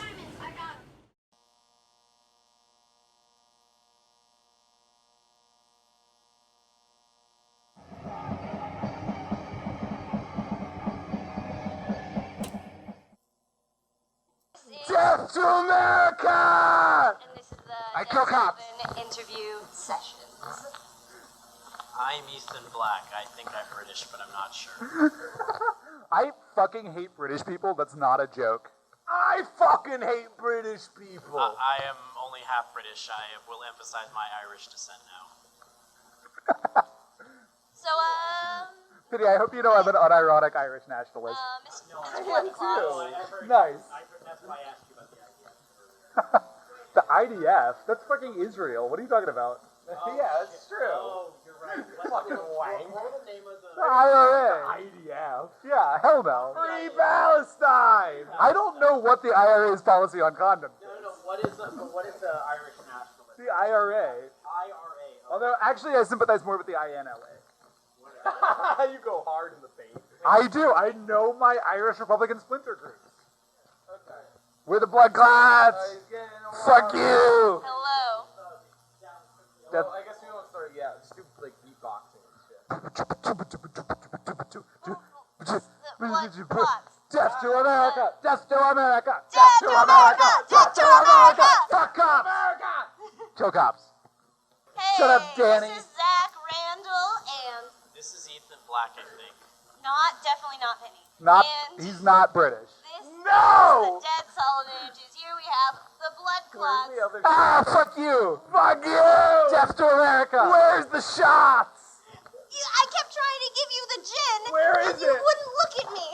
Death to America! And this is the I Ded kill cops. Sullivan interview sessions. I'm Ethan Black. I think I'm British, but I'm not sure. I fucking hate British people. That's not a joke. I fucking hate British people. I am only half British. I will emphasize my Irish descent now. So, Pinney, I hope you know I'm an unironic Irish nationalist. Mr. Blood Clots. Nice. That's why I asked you about the idea. The IDF? That's fucking Israel. What are you talking about? Yeah, that's true. Oh, you're right. Fucking wank. What was the name of the... The IRA. IDF. Yeah, hell no. Free Palestine. I don't know what the IRA's policy on condoms is. No. What is the Irish nationalist? The IRA. IRA. Although, actually, I sympathize more with the INLA. You go hard in the paint. I do. I know my Irish Republican splinter groups. Okay. We're the Blood Clots. Fuck you. Hello. Well, I guess we don't start yet. Just do like beatboxing and shit. The Blood Clots. Death to America! Death to America! Death to America! Death to America! Fuck cops! America! Kill cops. Hey, Shut up, Danny. This is Zach Randall and This is Ethan Black, I think. definitely not Pinney. And He's not British. this No! is the Ded Sullivan interviews. Here we have the Blood Clots. Ah, fuck you! Fuck you! Death to America! Where's the shots? I kept trying to give you the gin. Where and is you it? wouldn't look at me.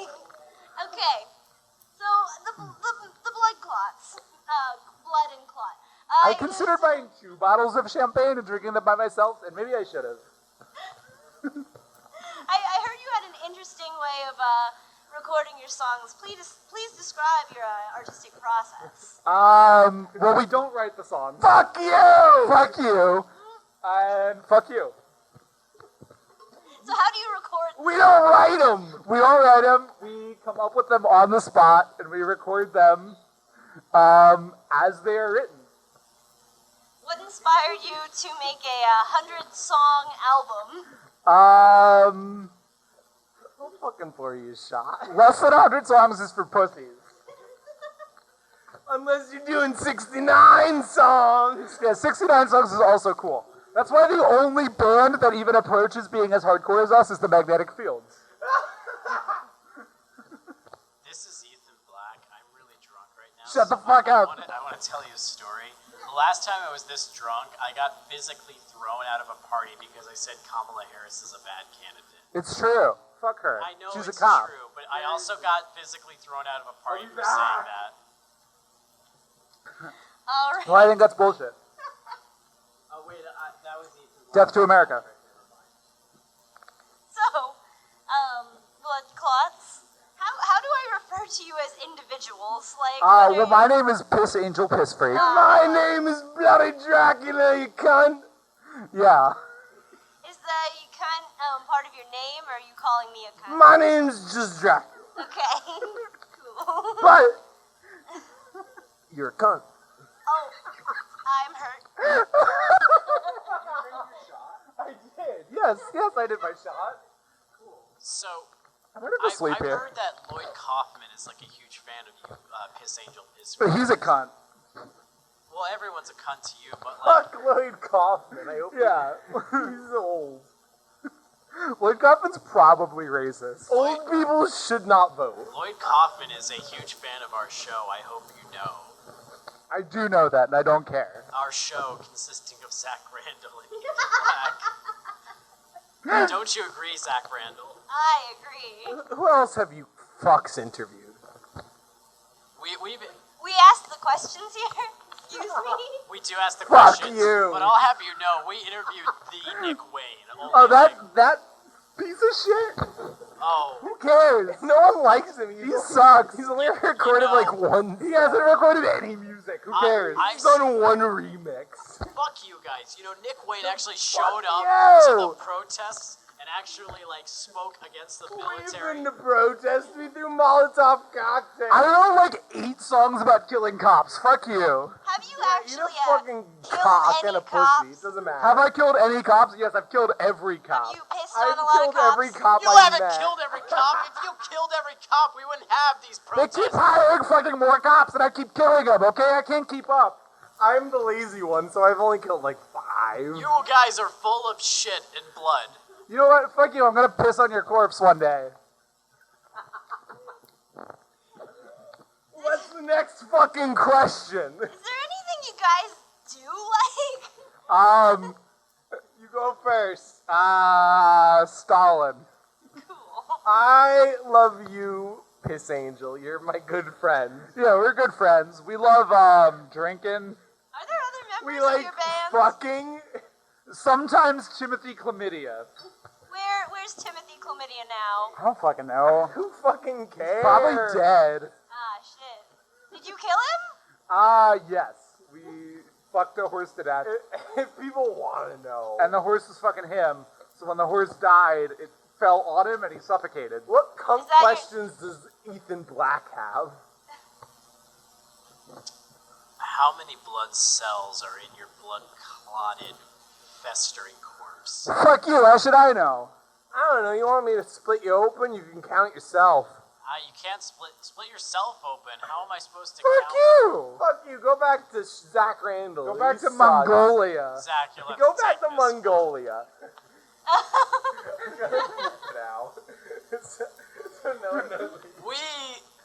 Okay. So, the Blood Clots. Blood and Clot. I considered buying 2 bottles of champagne and drinking them by myself, and maybe I should have. I heard you had an interesting way of recording your songs. Please describe your artistic process. Well, we don't write the songs. Fuck you! Fuck you! And fuck you. So how do you record them? We don't write them! We don't write them. We come up with them on the spot, and we record them as they are written. What inspired you to make a 100-song album? I'll fucking pour you a shot. Less than 100 songs is for pussies. Unless you're doing 69 songs. Yeah, 69 songs is also cool. That's why the only band that even approaches being as hardcore as us is the Magnetic Fields. This is Ethan Black. I'm really drunk right now. Shut the fuck up. I want to tell you a story. The last time I was this drunk, I got physically thrown out of a party because I said Kamala Harris is a bad candidate. It's true. Fuck her. I know She's it's a cop. true, but I also got physically thrown out of a party for saying that. All right. Well, I think that's bullshit. Oh wait, that was Ethan Black. Death to America. So, Blood Clots. How do I refer to you as individuals? Like, Well, my name is Piss Angel Piss Freak. My name is Bloody Dracula, you cunt. Yeah. is the cunt part of your name, or are you calling me a cunt? My name's just Dracula. Okay. Cool. But you're a cunt. Oh, I'm hurt. I did. Yes, I did my shot. So, I'm gonna go sleep I've here. heard that Lloyd Kaufman is like a huge fan of you, Piss Angel Piss. But he's a cunt. Well, everyone's a cunt to you, but like, Fuck Lloyd Kaufman. I hope. Yeah, he's old. Lloyd Kaufman's probably racist. Old people should not vote. Lloyd Kaufman is a huge fan of our show. I hope you know. I do know that, and I don't care. Our show consisting of Zach Randall and Ethan Black. Don't you agree, Zach Randall? I agree. Who else have you fucks interviewed? We asked the questions here. Excuse me. We do ask the Fuck questions. you. But I'll have you know, we interviewed the Nick Wayne. Oh, that piece of shit? Oh. Who cares? No one likes him. He sucks. He's only recorded like one. He hasn't recorded any music. Who cares? He's done one remix. Fuck you guys. You know, Nick Wayne actually showed up you. to the protests and actually like spoke against the We've military. been to protest. We threw Molotov cocktails. I don't know, like 8 songs about killing cops. Fuck you. Have you Eat a actually fucking killed cock any and a cops? pussy. It doesn't matter. Have I killed any cops? Yes, I've killed every Have cop. you pissed I've on a lot of killed cops? every cop You I haven't met. killed every cop. If you killed every cop, we wouldn't have these They protests. keep hiring fucking more cops and I keep killing them, okay? I can't keep up. I'm the lazy one, so I've only killed like 5. You guys are full of shit and blood. You know what? Fuck you. I'm gonna piss on your corpse one day. What's the next fucking question? Is there anything you guys do like? You go first. Stalin. Cool. I love you, Piss Angel. You're my good friend. Yeah, we're good friends. We love drinking. Are there other members We of like your band? fucking. Sometimes Timothy Chlamydia. Where's Timothy Chlamydia now? I don't fucking know. Who fucking cares? Probably dead. Ah, shit. Did you kill him? Yes. We fucked a horse to death. If people want to know. And the horse was fucking him. So when the horse died, it fell on him and he suffocated. What cunt Is that questions does Ethan Black have? How many blood cells are in your blood-clotted, festering corpse? Fuck you. How should I know? I don't know. You want me to split you open? You can count yourself. You can't split yourself open. How am I supposed to Fuck count? you. Fuck you. Go back to Zach Randall. Go back You to suck. Mongolia. Zach, you'll have Go to back take to this. Mongolia. now. So no one knows. We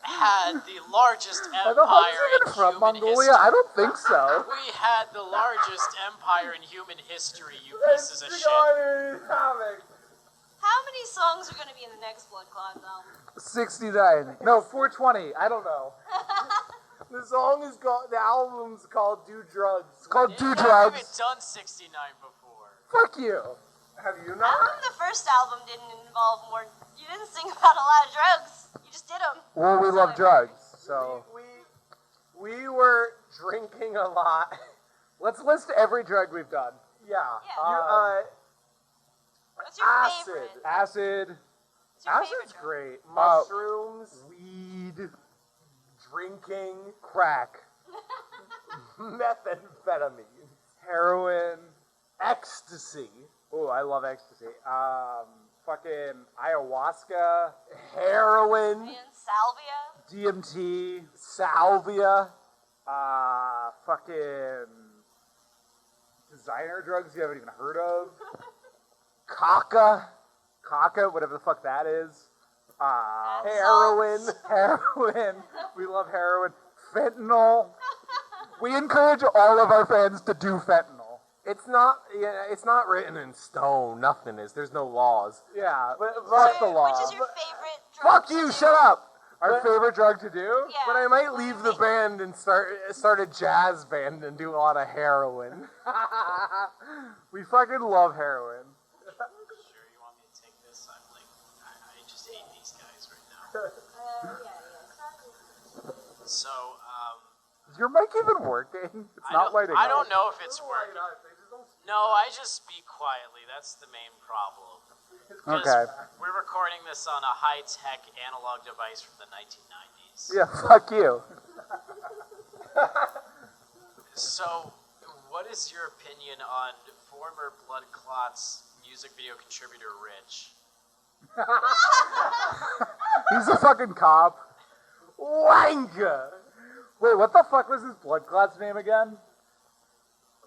had the largest Are the Huns empire even in from human Mongolia? history. I don't think so. We had the largest empire in human history, you Let's pieces of go shit. on to the topic. How many songs are going to be in the next Blood Clots album? 69. No, 420. I don't know. The song is called. The album's called "Do Drugs." It's called You've Do never Drugs. even done 69 before. Fuck you. Have you How not? come the first album didn't involve more? You didn't sing about a lot of drugs. You just did them. Well, we love drugs, so We were drinking a lot. let's list every drug we've done. Yeah. Yeah. What's your acid. favorite? Acid. What's your favorite Acid's drug? great. Mushrooms. Weed. Drinking. Crack. Methamphetamine. Heroin. Ecstasy. Oh, I love ecstasy. Fucking ayahuasca. Heroin. And salvia. DMT. Salvia. Fucking designer drugs you haven't even heard of. Caca. Caca, whatever the fuck that is. Heroin. Heroin. We love heroin. Fentanyl. We encourage all of our fans to do fentanyl. It's not. Yeah, it's not written in stone. Nothing is. There's no laws. Yeah, But fuck the law. Which is your favorite drug? Fuck to you, do? shut up. Our favorite drug to do? Yeah. But I might leave the band and start a jazz band and do a lot of heroin. We fucking love heroin. Sure, you want me to take this? I'm like, I just hate these guys right now. So, Is your mic even working? It's not lighting I up. don't know if it's working. No, I just speak quietly. That's the main problem. 'Cause Okay. we're recording this on a high-tech analog device from the 1990s. Yeah, fuck you. So, what is your opinion on former Blood Clots music video contributor Rich? He's a fucking cop. Wanker! Wait, what the fuck was his blood clot's name again?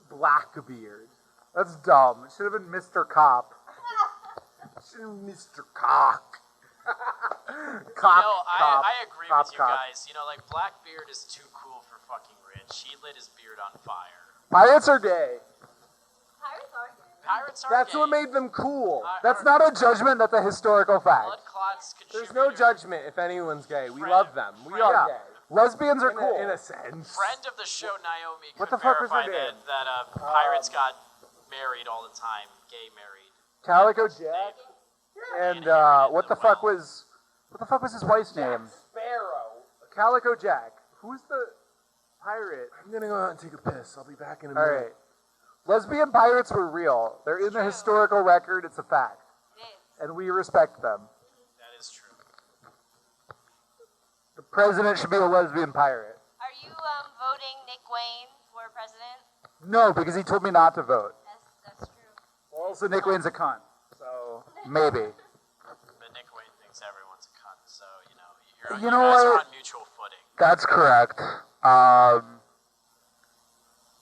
Blackbeard. That's dumb. It should have been Mr. Cop. Should have been Mr. Cock. Cop, No, cop, I agree cop, with you cop. guys. You know, like, Blackbeard is too cool for fucking Rich. He lit his beard on fire. Pirates are gay. Pirates are gay. Pirates are That's gay. what made them cool. I- That's not a judgment, that's a historical fact. Blood Clots There's contributor. no judgment if anyone's gay. We Friend- love them. We friend- are Yeah. gay. Lesbians are In cool. a sense. Friend of the show, Naomi, What could the fuck was her verify name? that pirates got married all the time. Gay married. Calico Jack. And what the fuck was his wife's name? Sparrow. Calico Jack. Who's the pirate? I'm gonna go out and take a piss. I'll be back in a All minute. right. Lesbian pirates were real. They're in the historical record. It's a fact. It is. and we respect them. That is true. The president should be a lesbian pirate. Are you voting Nick Wayne for president? No, because he told me not to vote. That's true. Also, Nick Wayne's a cunt, so maybe. But Nick Wayne thinks everyone's a cunt, so, you know, You you know guys what? are on mutual footing. That's correct.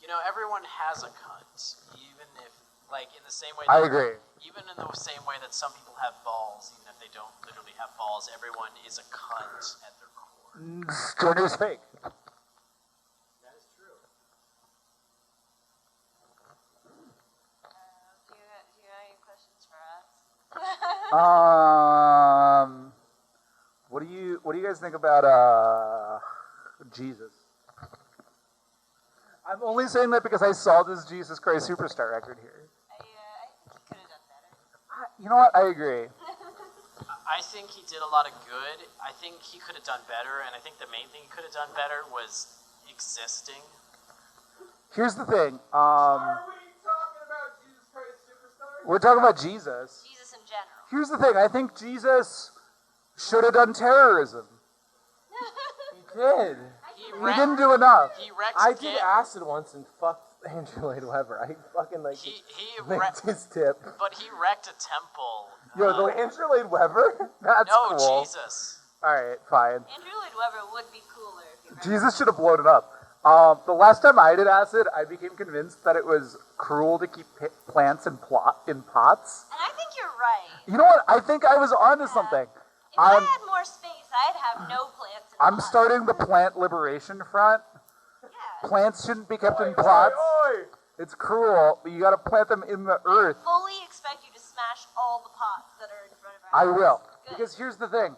You know, everyone has a cunt, even if, like, in the same way I that, agree. even in the same way that some people have balls, even if they don't literally have balls, everyone is a cunt at their core. Gender's fake. That is true. Do you have any questions for us? What do you guys think about Jesus? I'm only saying that because I saw this Jesus Christ Superstar record here. I think he could have done better. You know what? I agree. I think he did a lot of good. I think he could have done better, and I think the main thing he could have done better was existing. Here's the thing. Are we talking about Jesus Christ Superstar? We're talking about Jesus. Jesus in general. Here's the thing. I think Jesus should have done terrorism. He did. He didn't do enough. He wrecked I did acid once and fucked Andrew Lloyd Webber. I fucking like he licked his tip. But he wrecked a temple. Yo, the Andrew Lloyd Webber? That's No, cool. Jesus. Alright, fine. Andrew Lloyd Webber would be cooler if he Jesus should have blown it up. The last time I did acid, I became convinced that it was cruel to keep plants in pots. And I think you're right. You know what? I think I was onto something. If I had more space, I'd have no plants in I'm pots. starting the Plant Liberation Front. Plants shouldn't be kept in pots. It's cruel, but you gotta plant them in the earth. Fully expect you to smash all the pots that are in front of our I house. will. Good. Because here's the thing.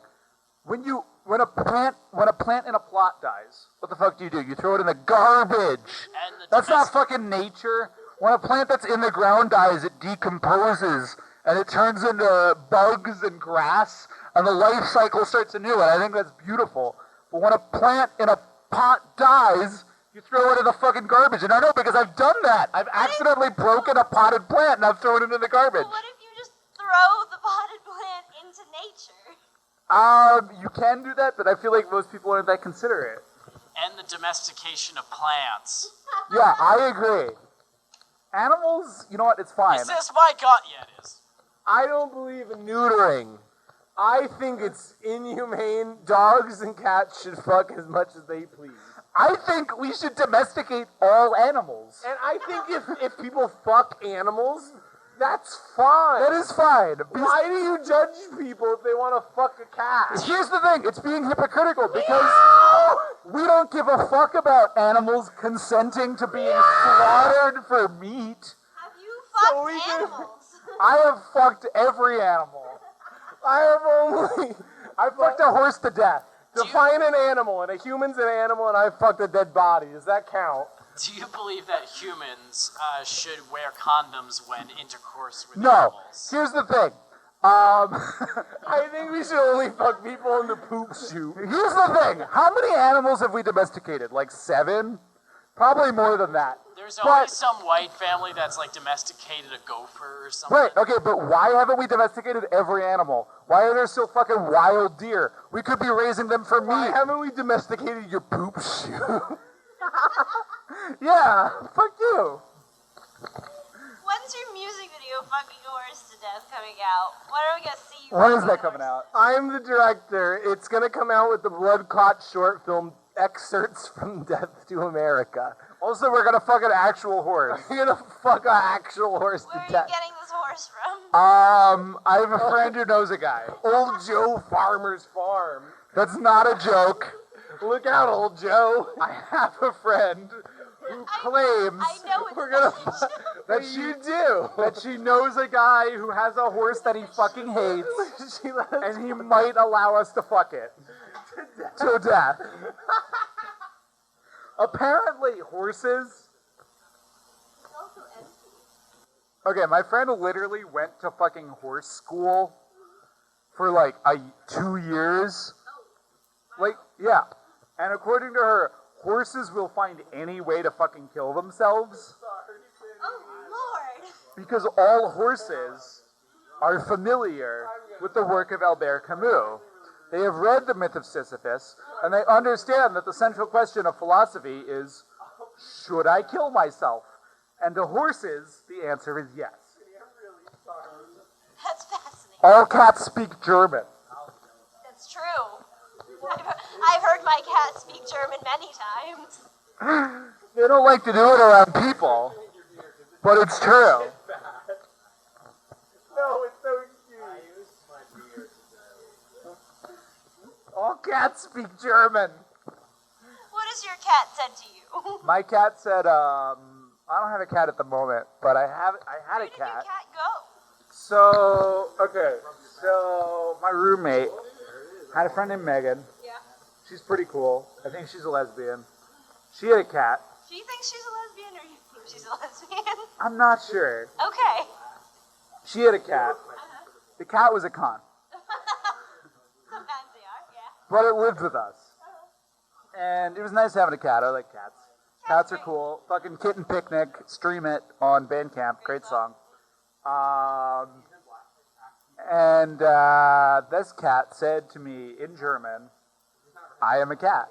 When a plant in a plot dies, what the fuck do? You throw it in the garbage. That's not fucking nature. When a plant that's in the ground dies, it decomposes and it turns into bugs and grass, and the life cycle starts anew, and I think that's beautiful. But when a plant in a pot dies, you throw it in the fucking garbage. And I know because I've done that. I've accidentally broken a potted plant and I've thrown it in the garbage. But what if you just throw the potted plant into nature? You can do that, but I feel like most people aren't that considerate. And the domestication of plants. Yeah, I agree. Animals, you know what? It's fine. Is this my gut? Yeah, it is. I don't believe in neutering. I think it's inhumane. Dogs and cats should fuck as much as they please. I think we should domesticate all animals. And I think if people fuck animals, that's fine. That is fine. Why do you judge people if they want to fuck a cat? Here's the thing. It's being hypocritical because we don't give a fuck about animals consenting to being slaughtered for meat. Have you fucked animals? I have fucked every animal. I fucked a horse to death. Define an animal, and a human's an animal, and I fucked a dead body. Does that count? Do you believe that humans should wear condoms when intercourse with No. animals? Here's the thing. I think we should only fuck people in the poop chute. Here's the thing. How many animals have we domesticated? Like 7? Probably more than that. There's always some white family that's like domesticated a gopher or something. Right, okay, but why haven't we domesticated every animal? Why are there still fucking wild deer? We could be raising them for meat. Why haven't we domesticated your poop chute? Yeah, fuck you. When's your music video, Fucking Horse to Death, coming out? When are we gonna see you? When is fucking that coming out? I'm the director. It's gonna come out with the Blood Clots short film excerpts from Death to America. Also, we're gonna fuck an actual horse. We're gonna fuck an actual horse Where are to you death. getting this horse from? I have a friend who knows a guy. Old Joe Farmer's farm. That's not a joke. Look out, old Joe. I have a friend who claims I know it's we're gonna that you do. That she knows a guy who has a horse that he fucking hates, and he might allow us to fuck it to death. Apparently, horses. Okay, my friend literally went to fucking horse school for like 2 years. Like, yeah. And according to her, horses will find any way to fucking kill themselves. Oh, Lord. Because all horses are familiar with the work of Albert Camus. They have read The Myth of Sisyphus, and they understand that the central question of philosophy is, should I kill myself? And to horses, the answer is yes. That's fascinating. All cats speak German. That's true. I've heard my cat speak German many times. They don't like to do it around people, but it's true. No, it's so cute. All cats speak German. What has your cat said to you? My cat said, I don't have a cat at the moment, but I had a Where did your cat go? So my roommate had a friend named Megan. Yeah. She's pretty cool. I think she's a lesbian. She had a cat. She thinks she's a lesbian, or you think she's a lesbian? I'm not sure. Okay. She had a cat. The cat was a cunt. Sometimes they are, yeah. But it lived with us. And it was nice having a cat. I like cats. Cats are cool. Fucking Kitten Picnic. Stream it on Bandcamp. Great song. And this cat said to me in German, I am a cat.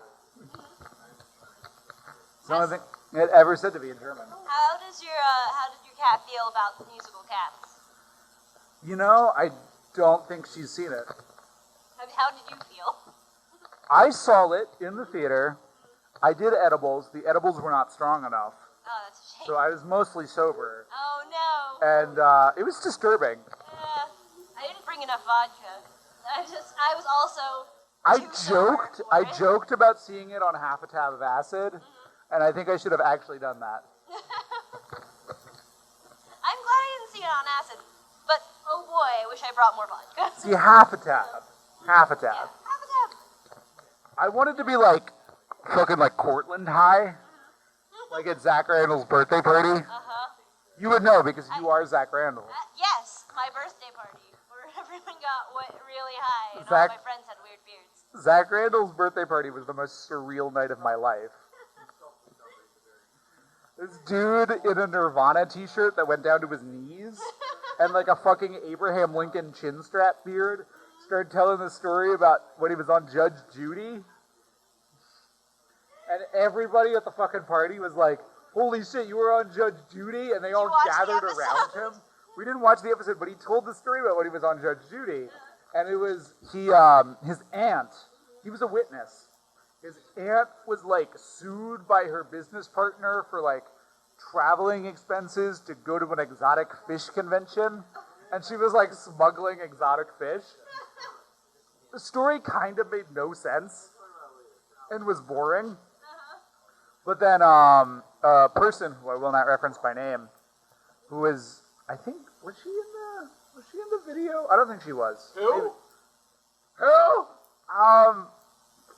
It's the only thing it ever said to me in German. How did your cat feel about the musical Cats? You know, I don't think she's seen it. How did you feel? I saw it in the theater. I did edibles. The edibles were not strong enough. Oh, that's a shame. So I was mostly sober. Oh, no. And it was disturbing. I didn't bring enough vodka. I was also I joked about seeing it on half a tab of acid, and I think I should have actually done that. I'm glad I didn't see it on acid, but oh boy, I wish I brought more vodka. See, half a tab. Half a tab. Yeah, half a tab. I wanted to be like, fucking like Cortland High, like at Zach Randall's birthday party. Uh-huh. You would know because you are Zach Randall. Yes, my birthday party, where everyone got really high, and all Zach- my friends had weird beards. Zach Randall's birthday party was the most surreal night of my life. This dude in a Nirvana t-shirt that went down to his knees and like a fucking Abraham Lincoln chin strap beard started telling the story about when he was on Judge Judy. And everybody at the fucking party was like, holy shit, you were on Judge Judy? And they all gathered around him. We didn't watch the episode, but he told the story about when he was on Judge Judy. And it was, his aunt, he was a witness. His aunt was like sued by her business partner for like traveling expenses to go to an exotic fish convention. And she was like smuggling exotic fish. The story kind of made no sense and was boring. But then a person who I will not reference by name, who was, I think, was she in the video? I don't think she was. Who? Maybe. Who?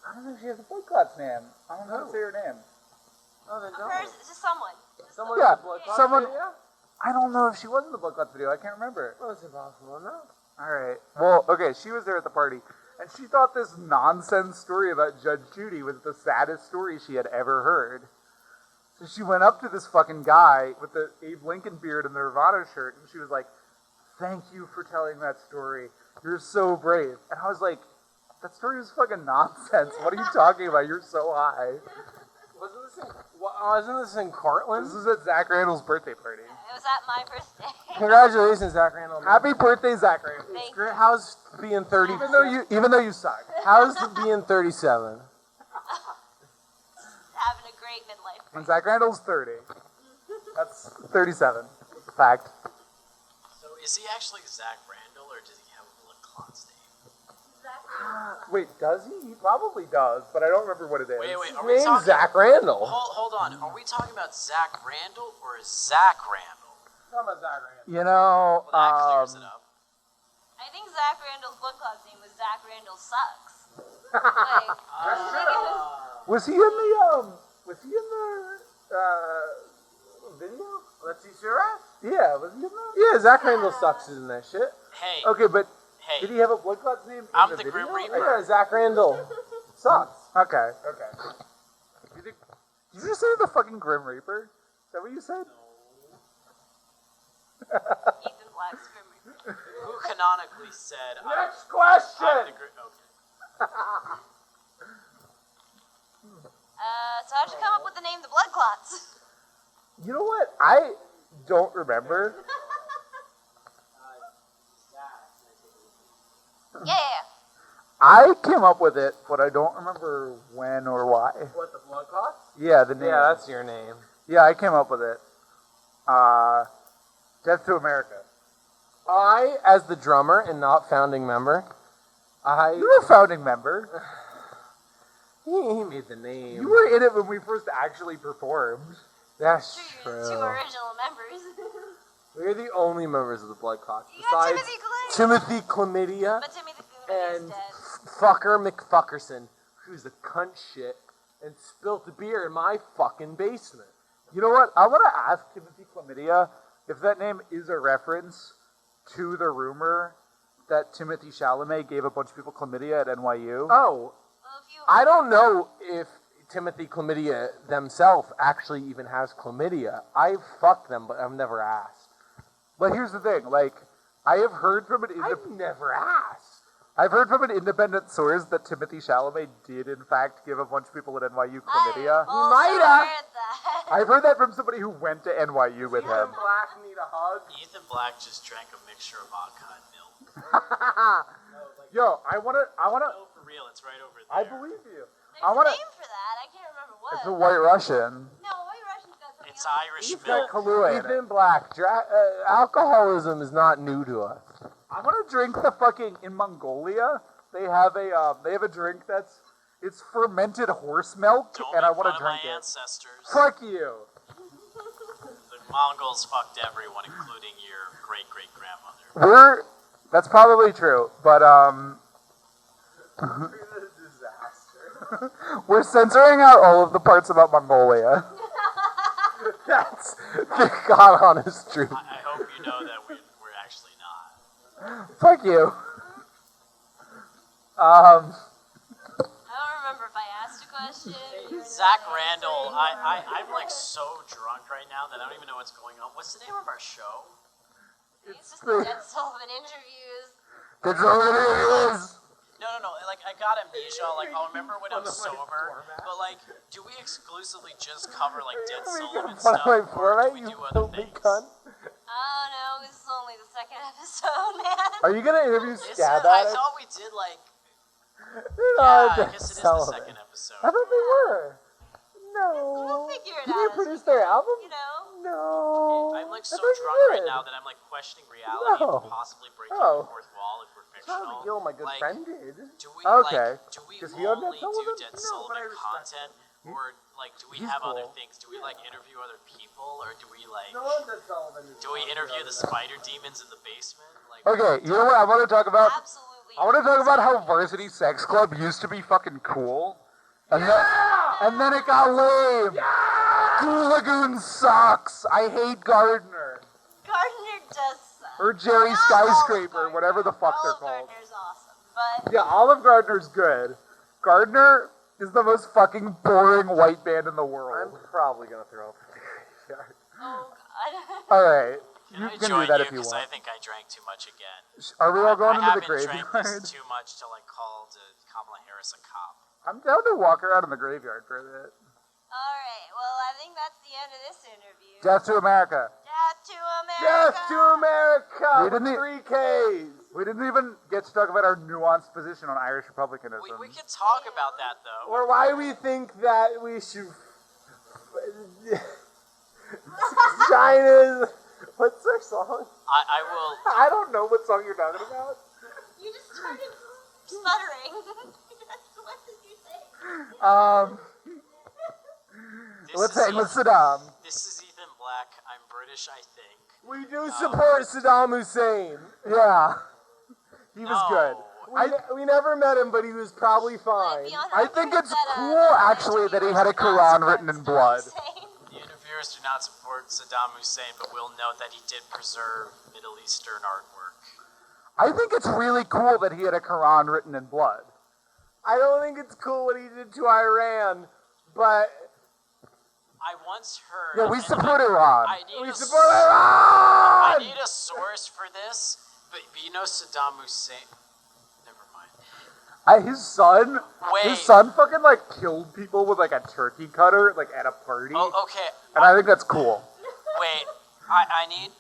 I don't think she has a Blood Clots name. I don't know how to say her name. Oh, then It's just someone. Someone Yeah, in the Blood Clots someone. video? I don't know if she was in the Blood Clots video. I can't remember. Well, it's impossible, no. All right. Well, okay, she was there at the party, and she thought this nonsense story about Judge Judy was the saddest story she had ever heard. So she went up to this fucking guy with the Abe Lincoln beard and the Nirvana shirt, and she was like, thank you for telling that story. You're so brave. And I was like, that story was fucking nonsense. What are you talking about? You're so high. Wasn't this in Cortland? This was at Zach Randall's birthday party. It was at my birthday. Congratulations, Zach Randall. Happy birthday, Zach Randall. Thank Great. How's being 30? Even though you suck. How's being 37? Having a great midlife. When Zach Randall's 30. That's 37. Fact. So is he actually Zach Randall, or does he have a Blood Clots name? Wait, does he? He probably does, but I don't remember what it is. Wait, His are we name's talking... Zach Randall. Hold on. Are we talking about Zach Randall or Zach Randall? How about Zach Randall? You know, Well, that clears it up. I think Zach Randall's Blood Clots name was Zach Randall Sucks. Like, was he in the video? Let's see, sure. Yeah, was he in that? Yeah, Zach Randall sucks in that shit. Hey, Okay, but hey. did he have a Blood Clots name in I'm the the video? Grim Reaper. Yeah, Zach Randall sucks. Okay. Did you say the fucking Grim Reaper? Is that what you said? Ethan Black's Grim Reaper. canonically said. Next question! Okay. So how'd you come up with the name the Blood Clots? You know what? I don't remember. Yeah. I came up with it, but I don't remember when or why. What, the Blood Clots? Yeah, the name. Yeah, that's your name. Yeah, I came up with it. Death to America. I, as the drummer and not founding member, You were a founding member. He made the name. You were in it when we first actually performed. That's Two true. original members. We're the only members of the Blood Clots. You got Besides Timothy Chlamydia But Timothy Chlamydia's and dead. fucker McFuckerson, who's a cunt shit and spilt the beer in my fucking basement. You know what? I want to ask Timothy Chlamydia if that name is a reference to the rumor that Timothy Chalamet gave a bunch of people chlamydia at NYU. Oh, I don't know if Timothy Chlamydia themselves actually even has chlamydia. I've fucked them, but I've never asked. But here's the thing, like, I have heard from an I've never asked. I've heard from an independent source that Timothy Chalamet did, in fact, give a bunch of people at NYU chlamydia. He might have. I've heard that from somebody who went to NYU with him. Black need a hug. Ethan Black just drank a mixture of vodka and milk. Yo, I wanna. No, for real, it's right over there. I believe you. There's I wanna. a name for that. I can't remember what. It's a White Russian. No, White Russian's got something It's else. Irish He's milk. got Kahlua in it. Ethan Black. Alcoholism is not new to us. I want to drink the fucking in Mongolia. They have a drink it's fermented horse milk, Don't and I make want fun to of drink my it. ancestors. Fuck you. The Mongols fucked everyone, including your great-great-grandmother. That's probably true, but we're censoring out all of the parts about Mongolia. That's the God honest truth. I hope you know that we're actually not. Fuck you. I don't remember if I asked a question. Zach Randall, I'm like so drunk right now that I don't even know what's going on. What's the name of our show? It's just the Ded Sullivan interviews. That's all it is. No. Like, I got amnesia. Like, I'll remember when I'm sober. But, like, do we exclusively just cover, like, Ded Sullivan stuff? Or do we do other things? Oh no, this is only the second episode, man. Are you gonna interview I Scab Addict? thought we did, like... No, Yeah, I guess it is the second episode. I thought they were. No. We'll figure it Did out. you produce their album? You know. No. I'm like so I thought you drunk right did. now that I'm like questioning reality No. and possibly breaking Oh. the fourth wall if we're Trying fictional. to kill my good Like, friend did. Do we Okay. like do we Does he own only Ded do Sullivan? Ded No, but I Sullivan respect content, or like do we He's have other cool. things? Do we like interview other people, or do we like No one Ded Sullivan is do we interview the spider demons in the basement? Like Okay, you know what I want to talk about? Absolutely. I want to talk about how Varsity Sex Club used to be fucking cool. And then it got lame. Goo Lagoon sucks. I hate Gardner. Gardner does suck. Or Jerry Not all of Skyscraper, Gardner. whatever the fuck All they're of called. Gardner's awesome, but Yeah, Olive Gardner's good. Gardner is the most fucking boring white band in the I'm world. probably gonna throw up in the graveyard. oh god. Alright, can you I can join do that you if you because want. I think I drank too much again. Are we all going I into the haven't drank graveyard? this too much till I called Kamala Harris a cop. I'm down to walk around in the graveyard for a bit. Alright, well I think that's the end of this interview. Death to America. Death to America. Death to America! We didn't e- 3 Ks! We didn't even get to talk about our nuanced position on Irish republicanism. We can talk about that though. Or why we think that we should... China's... What's their song? I will. I don't know what song you're talking about. You just started sputtering. What did you say? Let's hang with Saddam. This is Ethan Black. I'm British, I think. We do support Saddam Hussein. Yeah. He was No. good. We never met him, but he was probably fine. I think it's cool, actually, that he had a Quran written in blood. The interviewers do not support Saddam Hussein, but will note that he did preserve Middle Eastern artwork. I think it's really cool that he had a Quran written in blood. I don't think it's cool what he did to Iran, but... I once heard. Yeah, we support Iran. I need We a support I Iran! need a source for this, But you know Saddam Hussein. Never mind. His son Wait. fucking like killed people with like a turkey cutter like at a party. Oh, okay. And I think that's cool. Wait, I need.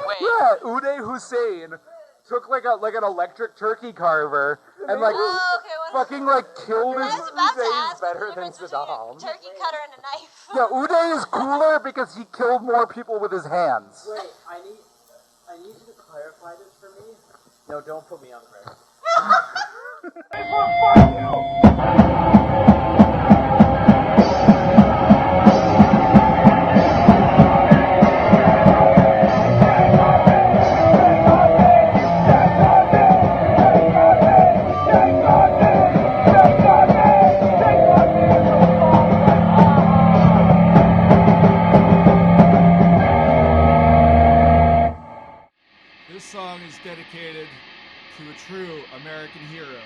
Wait. Yeah, Uday Hussein took like an electric turkey carver and like fucking like killed his. Uday's better than Saddam. Turkey cutter and a knife. Yeah, Uday is cooler because he killed more people with his hands. Wait, I need you to clarify this for me. No, don't put me on the record. This song is dedicated to a true American hero.